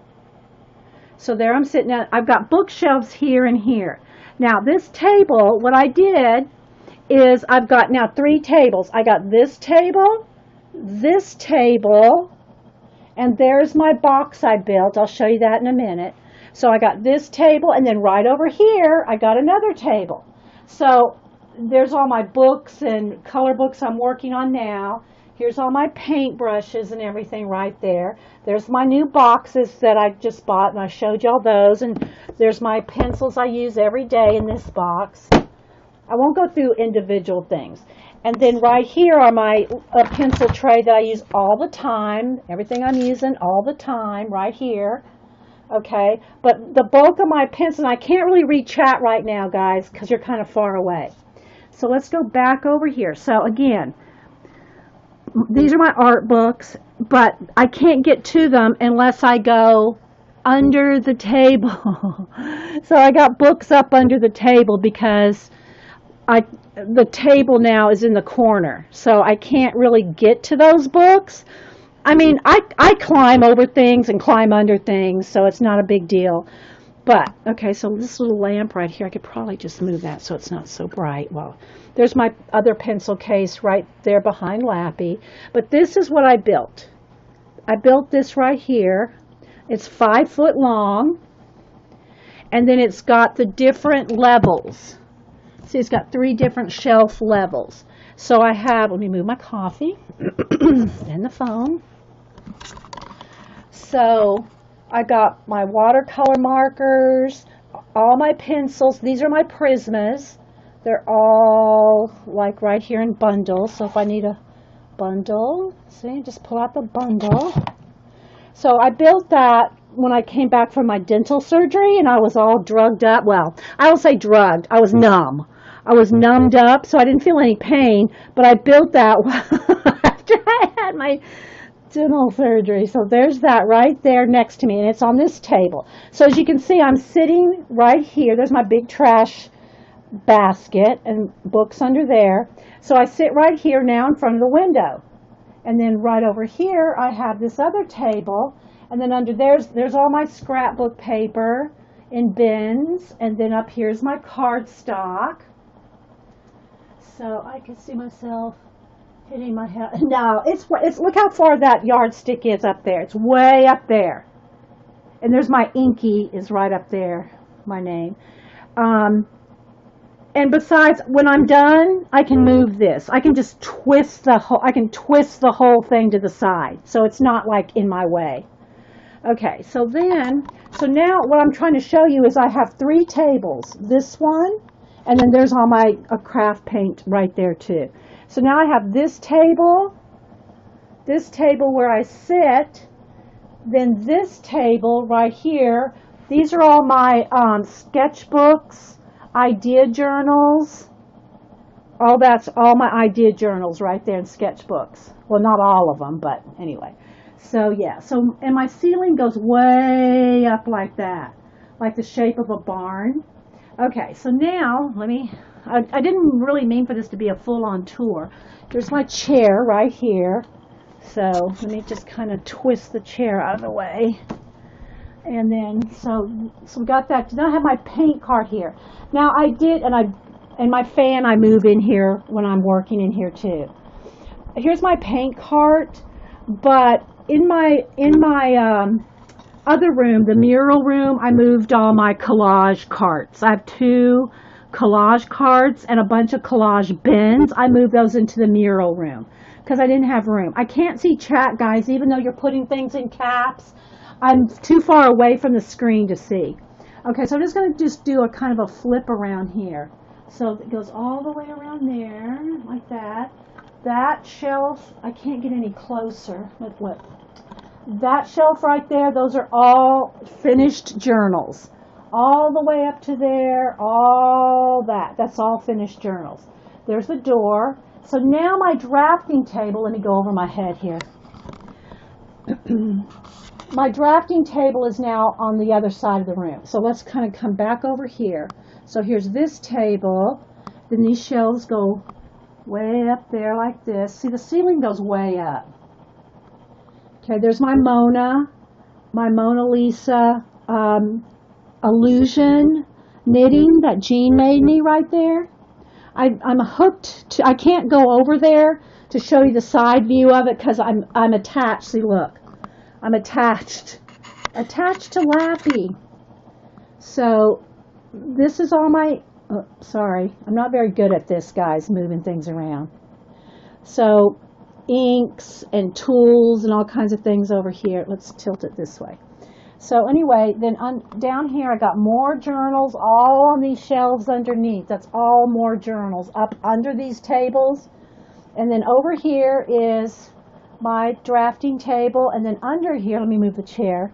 So there I'm sitting at. I've got bookshelves here and here. Now this table, what I did is I've got now 3 tables. I got this table, and there's my box I built. I'll show you that in a minute. So I got this table, and then right over here, I got another table. So there's all my books and color books I'm working on now. Here's all my paint brushes and everything right there. There's my new boxes that I just bought, and I showed y'all those. And there's my pencils I use every day in this box. I won't go through individual things. And then right here are my pencil tray that I use all the time. Everything I'm using all the time right here. Okay, but the bulk of my pencils, and I can't really read chat right now, guys, because you're kind of far away. So let's go back over here. So again, these are my art books, but I can't get to them unless I go under the table. So I got books up under the table because the table now is in the corner. So I can't really get to those books. I mean, I climb over things and climb under things, so it's not a big deal. But, okay, so this little lamp right here, I could probably just move that so it's not so bright. Well, there's my other pencil case right there behind Lappy. But this is what I built. I built this right here. It's 5 foot long, and then it's got the different levels. See, it's got 3 different shelf levels. So I have, let me move my coffee and the phone. So I got my watercolor markers, all my pencils. These are my Prismas. They're all like right here in bundles. So if I need a bundle, see, just pull out the bundle. So I built that when I came back from my dental surgery, and I was all drugged up. Well, I don't say drugged. I was numb. I was numbed up, so I didn't feel any pain. But I built that after I had my dental surgery. So there's that right there next to me, and it's on this table. So as you can see, I'm sitting right here. There's my big trash basket and books under there. So I sit right here now in front of the window. And then right over here, I have this other table. And then under there's all my scrapbook paper in bins. And then up here's my cardstock. So I can see myself hitting my head. No, it's look how far that yardstick is up there. It's way up there. And there's my Inky is right up there, my name. And besides, when I'm done, I can move this. I can just twist the whole thing to the side. So it's not like in my way. Okay, so now what I'm trying to show you is I have 3 tables. This one, and then there's all my craft paint right there too. So now I have this table where I sit, then this table right here. These are all my sketchbooks, idea journals. That's all my idea journals right there in sketchbooks. Well, not all of them, but anyway. So yeah, and my ceiling goes way up like that, like the shape of a barn. Okay, so now I didn't really mean for this to be a full-on tour. Here's my chair right here. So let me just kind of twist the chair out of the way. And then, so we got that. Now I have my paint cart here. Now I did, and my fan I move in here when I'm working in here too. Here's my paint cart, but in my other room, the mural room, I moved all my collage carts. I have 2 collage carts and a bunch of collage bins. I moved those into the mural room because I didn't have room. I can't see chat, guys, even though you're putting things in caps. I'm too far away from the screen to see. Okay, so I'm just going to do a kind of a flip around here. So it goes all the way around there, like that. That shelf, I can't get any closer. Let's flip. That shelf right there, those are all finished journals. All the way up to there, all that. That's all finished journals. There's the door. So now my drafting table, let me go over my head here. My drafting table is now on the other side of the room. So let's kind of come back over here. So here's this table. Then these shelves go way up there like this. See, the ceiling goes way up. Okay, there's my Mona Lisa illusion knitting that Jean made me right there. I'm hooked to, I can't go over there to show you the side view of it because I'm attached. See, look, I'm attached to Lappy. So this is all my, oh, sorry, I'm not very good at this, guys, moving things around. So inks and tools and all kinds of things over here. Let's tilt it this way. So anyway, then down here I got more journals all on these shelves underneath. That's all more journals up under these tables. And then over here is my drafting table. And then under here, let me move the chair.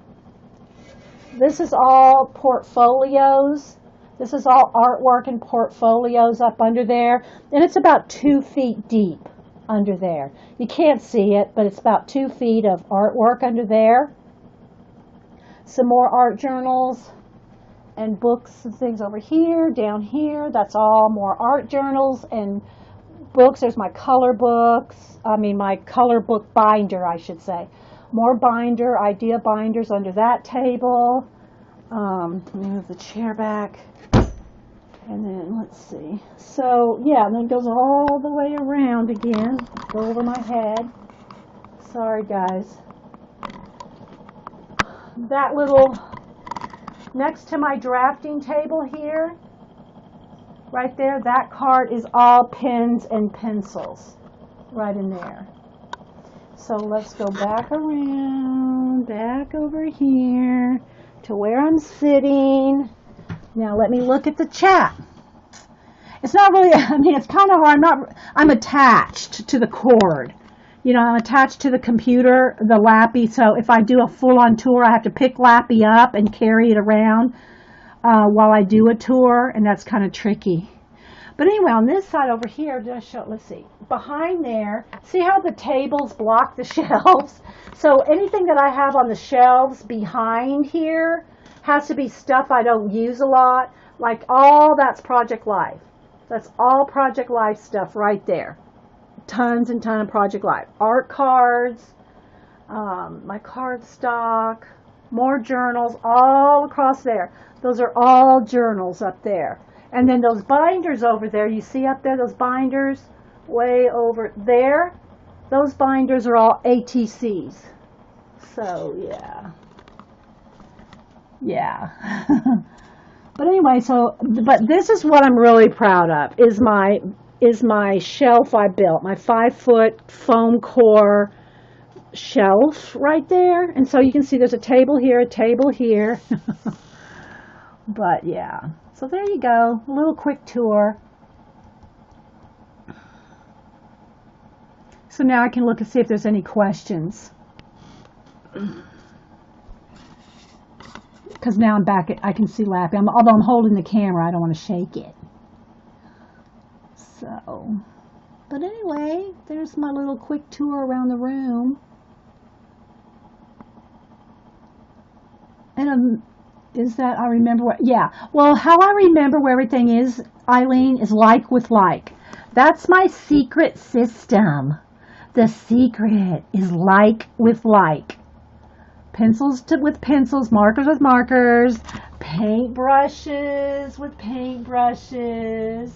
This is all portfolios. This is all artwork and portfolios up under there. And it's about 2 feet deep under there. You can't see it, but it's about 2 feet of artwork under there. Some more art journals and books and things over here, down here. That's all more art journals and books. There's my color books. My color book binder, I should say. More binder, idea binders under that table. Let me move the chair back. And then, let's see. So, yeah, and then it goes all the way around again. Go over my head. Sorry, guys. That little, next to my drafting table here, right there, that cart is all pens and pencils right in there. So let's go back around, back over here to where I'm sitting. Now let me look at the chat. It's not really, it's kind of hard. I'm attached to the cord. I'm attached to the computer, the Lappy, so if I do a full-on tour, I have to pick Lappy up and carry it around while I do a tour, and that's kind of tricky. But anyway, on this side over here, let's see, behind there, see how the tables block the shelves? So anything that I have on the shelves behind here has to be stuff I don't use a lot, like all that's Project Life. That's all Project Life stuff right there. Tons and tons of Project Life. Art cards, my card stock, more journals all across there. Those are all journals up there. And then those binders over there, you see up there, those binders way over there, those binders are all ATCs. So, yeah. Yeah. But anyway, but this is what I'm really proud of, is my shelf I built, my 5-foot foam core shelf right there. And so you can see there's a table here, But yeah, so there you go, a little quick tour. So now I can look and see if there's any questions. Because now I'm back, I can see Lappy. Although I'm holding the camera, I don't want to shake it. So, but anyway, there's my little quick tour around the room. And is that, I remember what, yeah. Well, how I remember where everything is, Eileen, is like with like. That's my secret system. The secret is like with like. Pencils with pencils, markers with markers, paintbrushes with paintbrushes.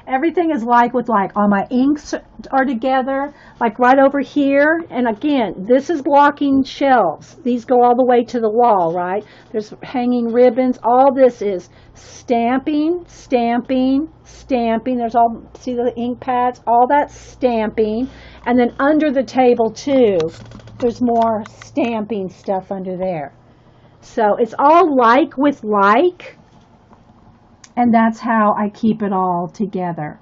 Everything is like with like. All my inks are together, like right over here. And again, this is blocking shelves. These go all the way to the wall, right? There's hanging ribbons. All this is stamping, stamping, stamping. There's all, see the ink pads? All that stamping. And then under the table too, there's more stamping stuff under there. So it's all like with like. And that's how I keep it all together.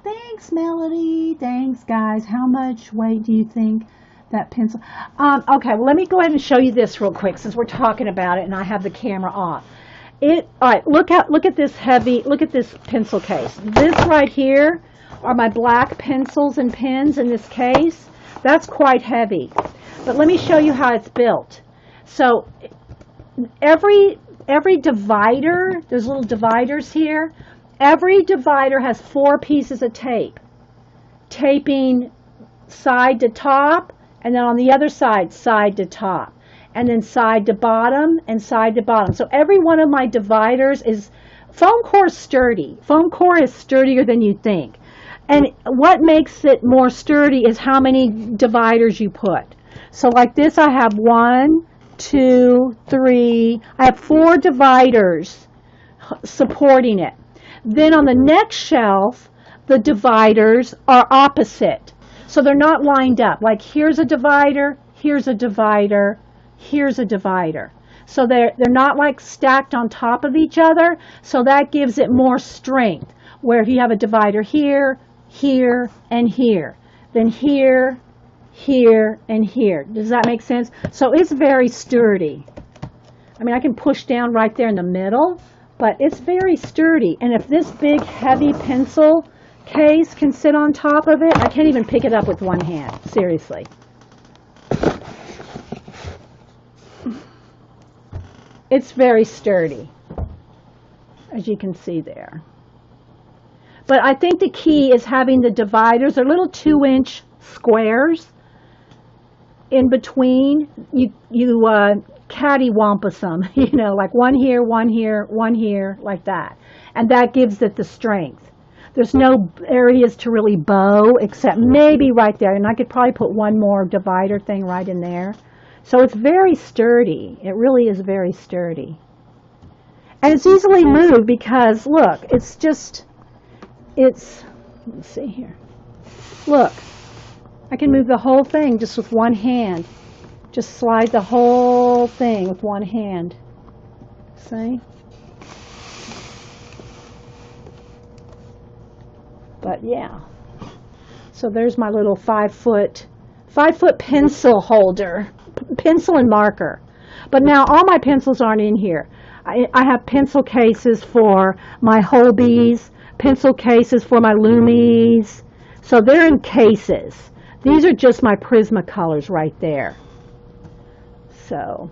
Thanks, Melody. Thanks, guys. How much weight do you think that pencil? Okay, well, let me go ahead and show you this real quick since we're talking about it and I have the camera off. All right, look at this heavy, look at this pencil case. This right here are my black pencils and pens in this case. That's quite heavy. But let me show you how it's built. So every divider, there's little dividers here. Every divider has 4 pieces of tape. Taping side to top, and then on the other side, side to top. And then side to bottom, and side to bottom. So every one of my dividers is foam core is sturdy. Foam core is sturdier than you think. And what makes it more sturdy is how many dividers you put. So like this, I have 1, 2, 3. I have 4 dividers supporting it. Then on the next shelf, the dividers are opposite. So they're not lined up. Like here's a divider, here's a divider, here's a divider. So they're not like stacked on top of each other. So that gives it more strength. Where if you have a divider here, here, and here, then here, here, and here. Does that make sense? So it's very sturdy. I mean, I can push down right there in the middle, but it's very sturdy. And if this big, heavy pencil case can sit on top of it, I can't even pick it up with one hand. Seriously. It's very sturdy, as you can see there. But I think the key is having the dividers. They're little 2-inch squares in between. You cattywampus them, you know, like one here, one here, one here, like that. And that gives it the strength. There's no areas to really bow except maybe right there. And I could probably put one more divider thing right in there. So it's very sturdy. It really is very sturdy. And it's easily moved because, look, let's see here. Look, I can move the whole thing just with one hand. Just slide the whole thing with one hand. See? But yeah. So there's my little 5-foot pencil holder. Pencil and marker. But now all my pencils aren't in here. I have pencil cases for my Holbees, pencil cases for my Lumies. So they're in cases. These are just my Prismacolors right there. So,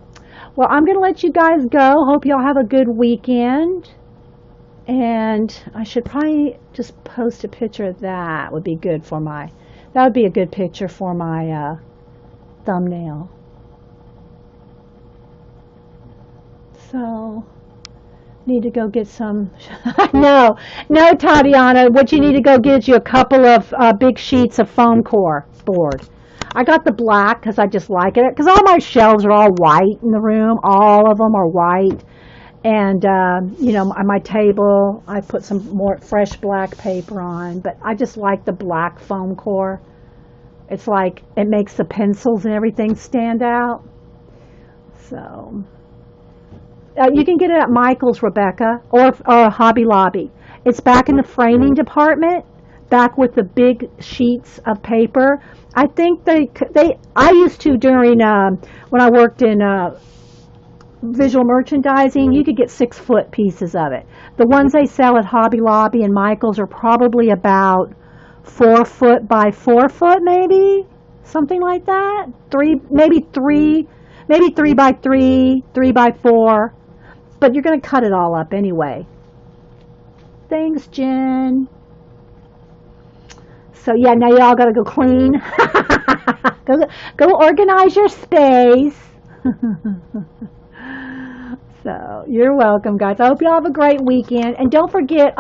well, I'm going to let you guys go. Hope y'all have a good weekend. And I should probably just post a picture of that. Would be good for my, that would be a good picture for my thumbnail. So, need to go get some, no, Tatiana, what you need to go get is you a couple of big sheets of foam core board. I got the black because I just like it, because all my shelves are all white in the room, all of them are white. And, you know, on my table, I put some more fresh black paper on, but I just like the black foam core. It's like, it makes the pencils and everything stand out. So, you can get it at Michael's, Rebecca, or Hobby Lobby. It's back in the framing department, back with the big sheets of paper. I think I used to during, when I worked in visual merchandising, you could get 6-foot pieces of it. The ones they sell at Hobby Lobby and Michael's are probably about 4 foot by 4 foot, maybe something like that. Maybe three by 3, 3 by 4. But you're going to cut it all up anyway. Thanks, Jen. So yeah, now y'all got to go clean. go organize your space. So you're welcome, guys. I hope you all have a great weekend. And don't forget,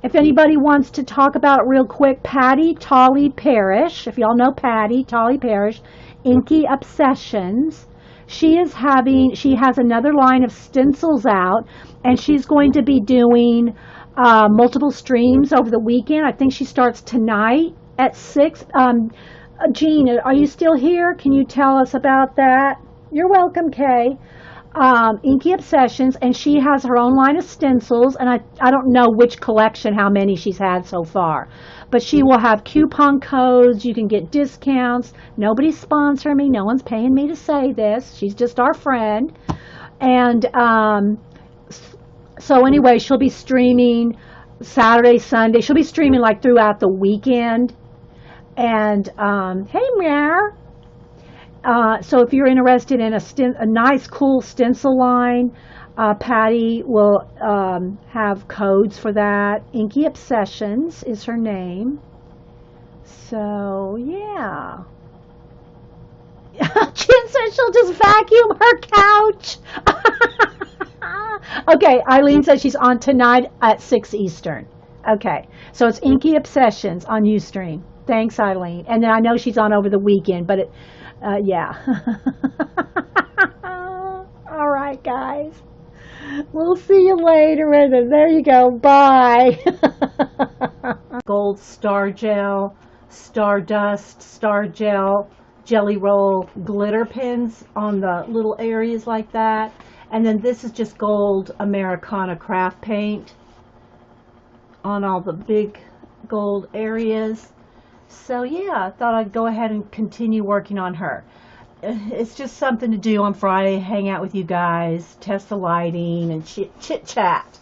if anybody wants to talk about it real quick, Patty Tolly Parrish, if y'all know Patty Tolly Parrish, Inky Obsessions, she has another line of stencils out, and she's going to be doing multiple streams over the weekend. I think she starts tonight at 6. Jean, are you still here? Can you tell us about that? You're welcome, Kay. Inky Obsessions, and she has her own line of stencils, and I don't know which collection, how many she's had so far, but she will have coupon codes. You can get discounts. Nobody's sponsoring me. No one's paying me to say this. She's just our friend. And so anyway, she'll be streaming Saturday, Sunday. She'll be streaming like throughout the weekend. And hey, Meow. So if you're interested in a nice, cool stencil line, Patty will have codes for that. Inky Obsessions is her name. So, yeah. Jen says she'll just vacuum her couch. Okay, Eileen says she's on tonight at 6 Eastern. Okay, so it's Inky Obsessions on Ustream. Thanks, Eileen. And then I know she's on over the weekend, but yeah. All right, guys. We'll see you later. And there you go. Bye. Gold star gel, stardust, star gel, jelly roll glitter pins on the little areas like that. And then this is just gold Americana craft paint on all the big gold areas. So yeah, I thought I'd go ahead and continue working on her. It's just something to do on Friday, hang out with you guys, test the lighting, and chit chat.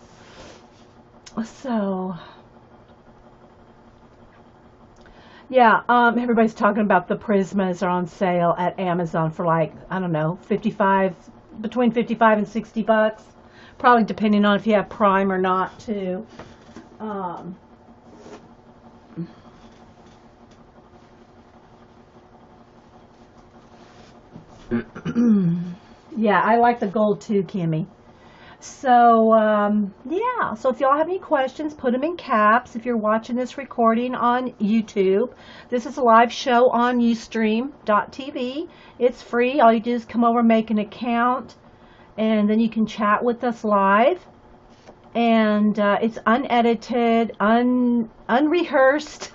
So yeah, everybody's talking about the Prismas are on sale at Amazon for like, I don't know, between 55 and 60 bucks. Probably depending on if you have Prime or not too. Yeah, I like the gold too, Kimmy. So, yeah, so if y'all have any questions, put them in caps. If you're watching this recording on YouTube, this is a live show on Ustream.tv. It's free. All you do is come over, make an account, and then you can chat with us live. And it's unedited, unrehearsed.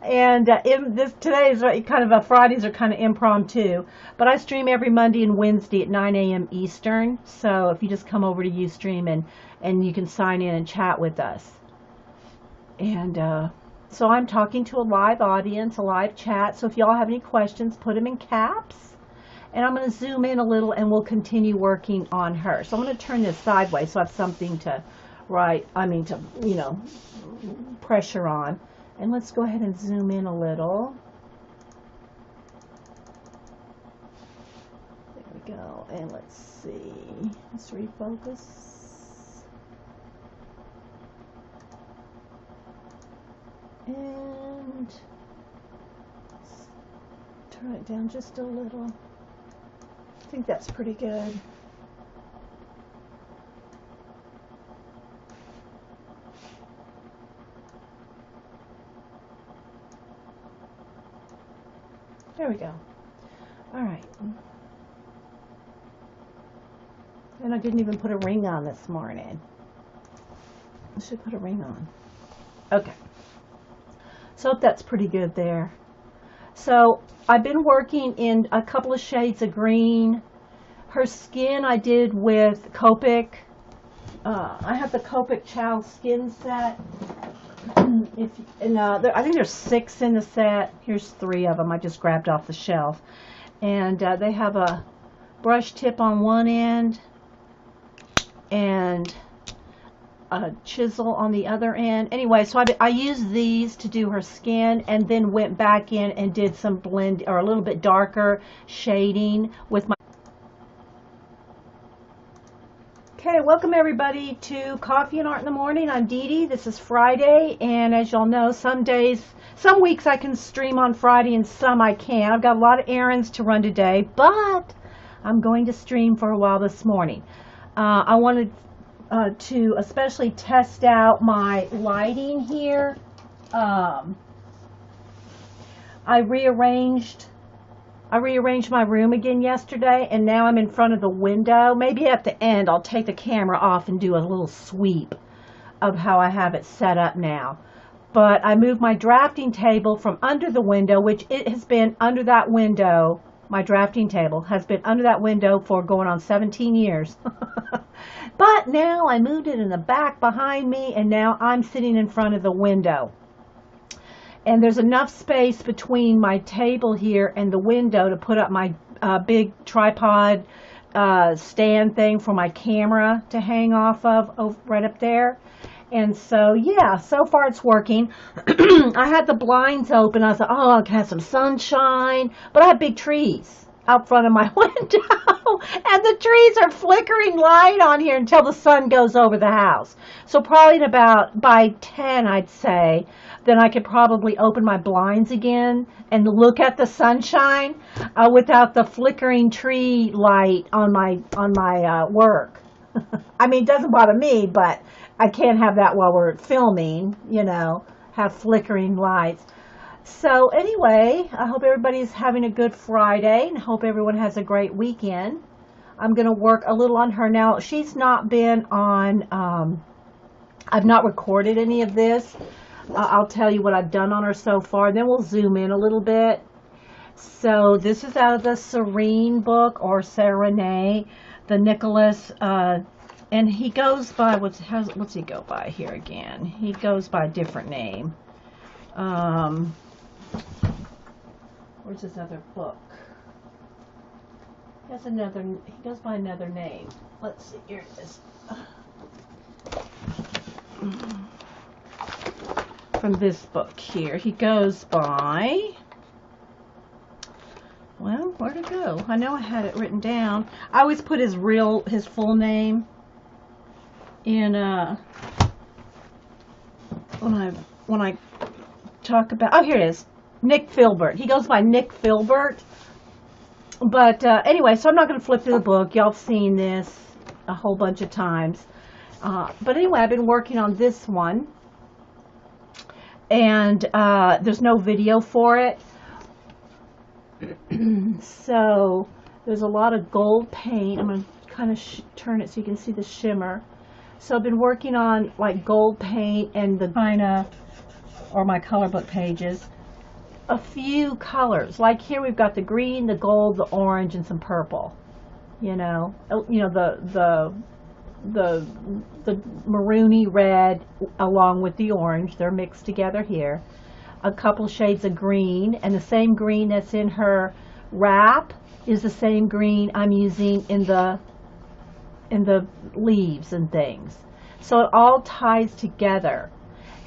And today is kind of Fridays are kind of impromptu, but I stream every Monday and Wednesday at 9 a.m. Eastern. So if you just come over to Ustream and you can sign in and chat with us. And so I'm talking to a live audience, a live chat. So if y'all have any questions, put them in caps. And I'm going to zoom in a little and we'll continue working on her. So I'm going to turn this sideways so I have something to pressure on. And let's go ahead and zoom in a little. There we go. And let's see. Let's refocus. And turn it down just a little. I think that's pretty good. There we go. All right. And I didn't even put a ring on this morning. I should put a ring on. Okay. So that's pretty good there. So I've been working in a couple of shades of green. Her skin I did with Copic. I have the Copic Chow skin set. I think there's 6 in the set. Here's 3 of them I just grabbed off the shelf. And they have a brush tip on one end and a chisel on the other end. Anyway, so I used these to do her skin and then went back in and did some blend or a little bit darker shading with my... Okay, welcome everybody to Coffee and Art in the Morning. I'm Dee Dee. This is Friday, and as y'all know, some weeks I can stream on Friday and some I can't. I've got a lot of errands to run today, but I'm going to stream for a while this morning. I wanted to especially test out my lighting here. I rearranged my room again yesterday, and now I'm in front of the window. Maybe at the end I'll take the camera off and do a little sweep of how I have it set up now. But I moved my drafting table from under the window, which it has been under that window. My drafting table has been under that window for going on 17 years. But now I moved it in the back behind me, and now I'm sitting in front of the window. And there's enough space between my table here and the window to put up my big tripod stand thing for my camera to hang off of right up there. And so, yeah, so far it's working. I had the blinds open. I thought, oh, I can have some sunshine. But I have big trees out front of my window. And the trees are flickering light on here until the sun goes over the house. So probably by 10, I'd say, then I could probably open my blinds again and look at the sunshine without the flickering tree light on my work. I mean, it doesn't bother me, but I can't have that while we're filming, you know, have flickering lights. So anyway, I hope everybody's having a good Friday and hope everyone has a great weekend. I'm going to work a little on her now. She's not been on, I've not recorded any of this. I'll tell you what I've done on her so far. Then we'll zoom in a little bit. So this is out of the Serene book, or Serena, the Nicholas, and he goes by, what's he go by here again? He goes by a different name. Where's his other book? He goes by another name. Let's see, here it is. From this book here, he goes by, well, where'd it go? I know I had it written down. I always put his full name in, when I talk about, oh, here it is. Nick Filbert. He goes by Nick Filbert. But anyway, so I'm not going to flip through the book. Y'all have seen this a whole bunch of times. But anyway, I've been working on this one. And there's no video for it. So there's a lot of gold paint. I'm going to kind of turn it so you can see the shimmer. So I've been working on like gold paint and the kind of, or my color book pages, a few colors. Like here we've got the green, the gold, the orange, and some purple. You know the maroony red along with the orange. They're mixed together here. A couple shades of green, and the same green that's in her wrap is the same green I'm using in the leaves and things. So it all ties together.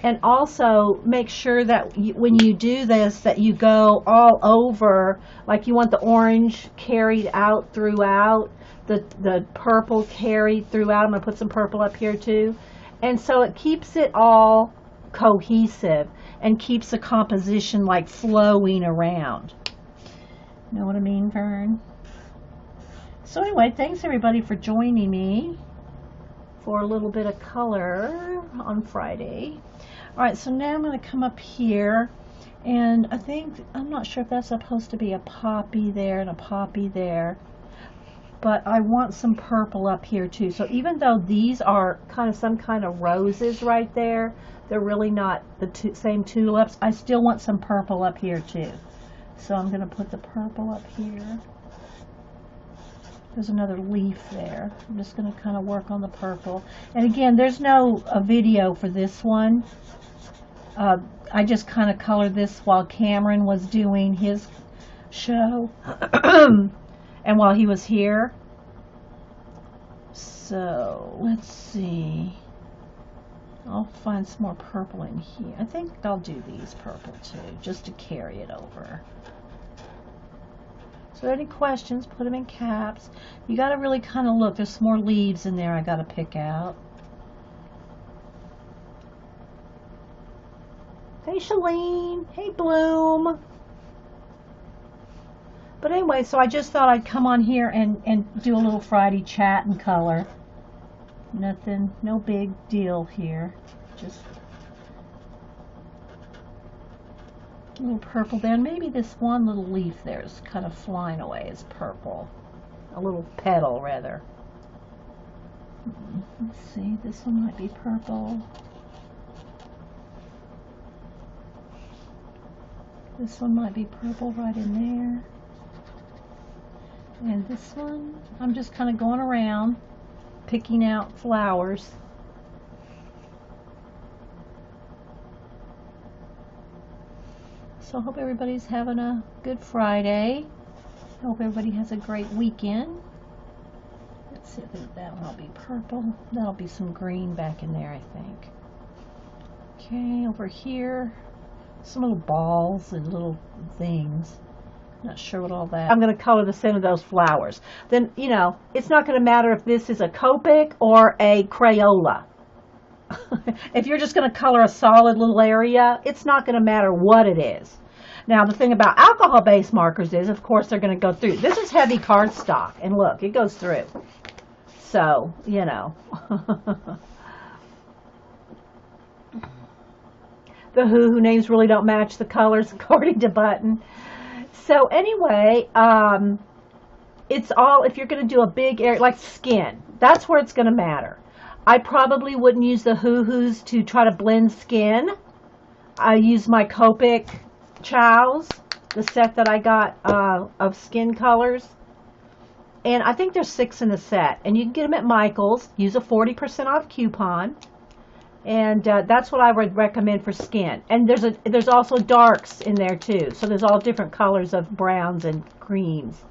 And also make sure that when you do this, that you go all over, like you want the orange carried out throughout, the purple carried throughout. I'm going to put some purple up here too. And so it keeps it all cohesive and keeps the composition like flowing around. Know what I mean, Vern? So anyway, thanks everybody for joining me for a little bit of color on Friday. All right, so now I'm going to come up here, and I'm not sure if that's supposed to be a poppy there and a poppy there, but I want some purple up here too. So even though these are kind of some kind of roses right there, they're really not the same tulips, I still want some purple up here too. So I'm going to put the purple up here. There's another leaf there. I'm just going to kind of work on the purple. And again, there's no video for this one. I just kind of colored this while Cameron was doing his show and while he was here. So let's see. I'll find some more purple in here. I think I'll do these purple too, just to carry it over. So any questions, put them in caps. You got to really kind of look. There's some more leaves in there I got to pick out. Hey, Shalene. Hey, Bloom. But anyway, so I just thought I'd come on here and do a little Friday chat and color. Nothing, no big deal here. Just a little purple there. And maybe this one little leaf there is kind of flying away is purple. A little petal, rather. Let's see, this one might be purple. This one might be purple right in there. And this one, I'm just kind of going around, picking out flowers. So I hope everybody's having a good Friday. I hope everybody has a great weekend. Let's see if that'll be purple. That'll be some green back in there, I think. Okay, over here, some little balls and little things. Not sure what all that. I'm going to color the center of those flowers. Then, you know, it's not going to matter if this is a Copic or a Crayola. If you're just going to color a solid little area, it's not going to matter what it is. Now, the thing about alcohol-based markers is, of course, they're going to go through. This is heavy cardstock, and look, it goes through. So, you know. The Who names really don't match the colors according to Button. So anyway, it's all, if you're going to do a big area, like skin, that's where it's going to matter. I probably wouldn't use the Who's to try to blend skin. I use my Copic Chows, the set that I got of skin colors. And I think there's 6 in the set. And you can get them at Michael's. Use a 40% off coupon. And that's what I would recommend for skin. And there's also darks in there too. So there's all different colors of browns and creams.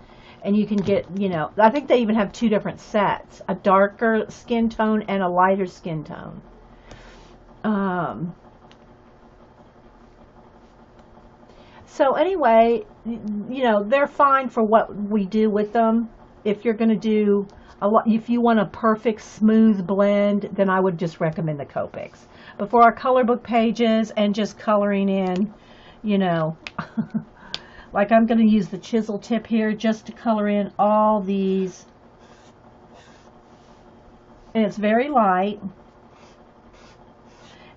And you can get, you know, I think they even have 2 different sets. A darker skin tone and a lighter skin tone. So anyway, you know, they're fine for what we do with them. If you're going to do a lot, if you want a perfect smooth blend, then I would just recommend the Copics. But for our color book pages and just coloring in, you know, like I'm going to use the chisel tip here just to color in all these. And it's very light.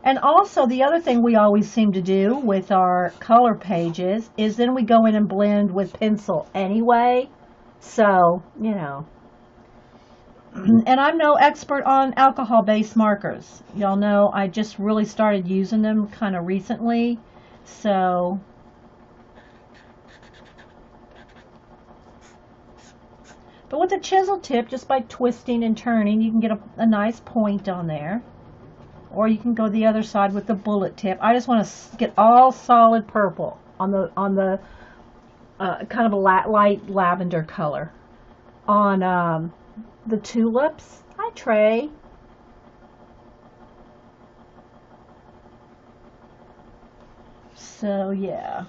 And also the other thing we always seem to do with our color pages is then we go in and blend with pencil anyway. So, you know. And I'm no expert on alcohol-based markers. Y'all know I just really started using them kind of recently. So, but with a chisel tip, just by twisting and turning, you can get a nice point on there. Or you can go the other side with the bullet tip. I just want to get all solid purple on the kind of a light lavender color on the tulips. Hi, Trey. So yeah.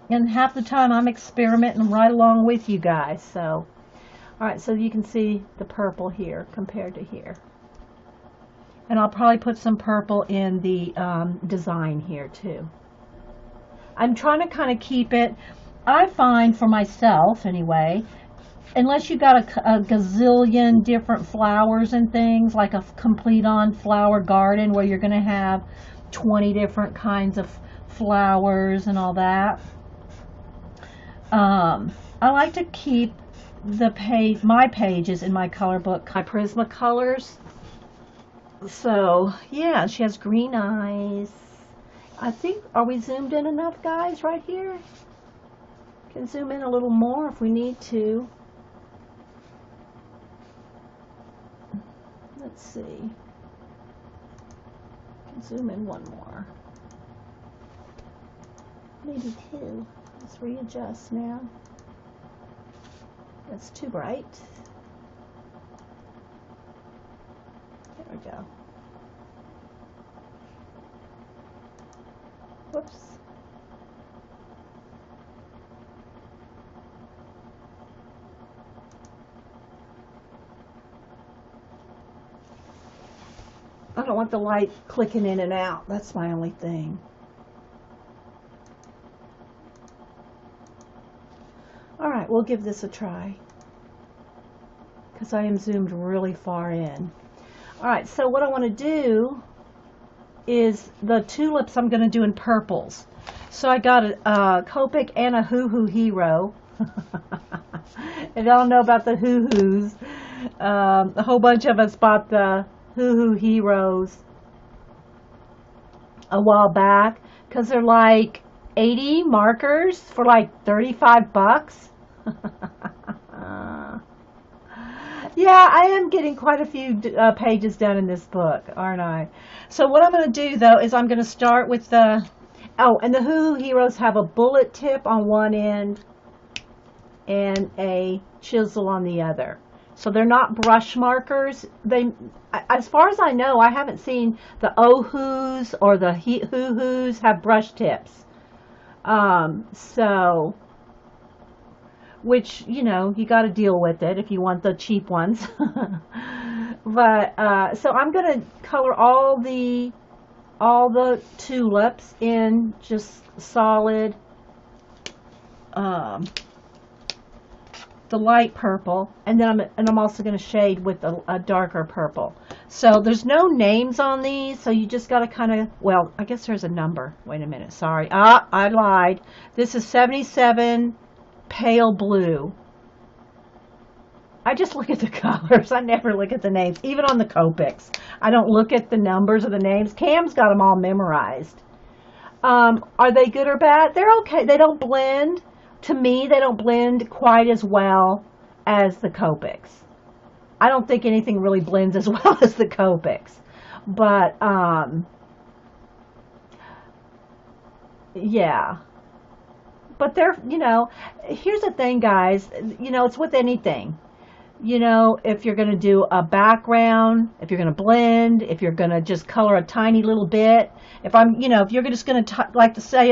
And half the time I'm experimenting right along with you guys. So. Alright, so you can see the purple here compared to here. And I'll probably put some purple in the design here too. I'm trying to kind of keep it, I find for myself anyway, unless you got a gazillion different flowers and things, like a complete on flower garden where you're going to have 20 different kinds of flowers and all that. I like to keep my pages in my color book, my Prismacolors. So yeah, she has green eyes. I think, are we zoomed in enough, guys, right here? Can zoom in a little more if we need to. Let's see. Can zoom in one more. Maybe 2. Let's readjust now. That's too bright. There we go. Whoops. I don't want the light clicking in and out. That's my only thing. Alright, we'll give this a try, because I am zoomed really far in. Alright, so what I want to do is the tulips I'm going to do in purples. So I got a Copic and a Hoo Hero. If y'all know about the Hoo-Hoos, a whole bunch of us bought the Hoo Heroes a while back, because they're like 80 markers for like 35 bucks. Yeah, I am getting quite a few pages done in this book, aren't I? So what I'm going to do, though, is I'm going to start with the... Oh, and the Hoo Heroes have a bullet tip on one end and a chisel on the other. So they're not brush markers. They, as far as I know, I haven't seen the Oh-Hoos or the Hoo-Hoos have brush tips. So... which, you know, you got to deal with it if you want the cheap ones. But so I'm going to color all the tulips in just solid the light purple, and then I'm also going to shade with a darker purple. So there's no names on these, so you just got to kind of, well, I guess there's a number. Wait a minute, sorry. I lied. This is 77 pale blue. I just look at the colors. I never look at the names, even on the Copics. I don't look at the numbers or the names. Cam's got them all memorized. Are they good or bad? They're okay. They don't blend. To me, they don't blend quite as well as the Copics. I don't think anything really blends as well as the Copics. But, yeah. But they're, here's the thing, guys. It's with anything. If you're going to do a background, if you're going to blend, if you're going to just color a tiny little bit, if you're just going to, like to say,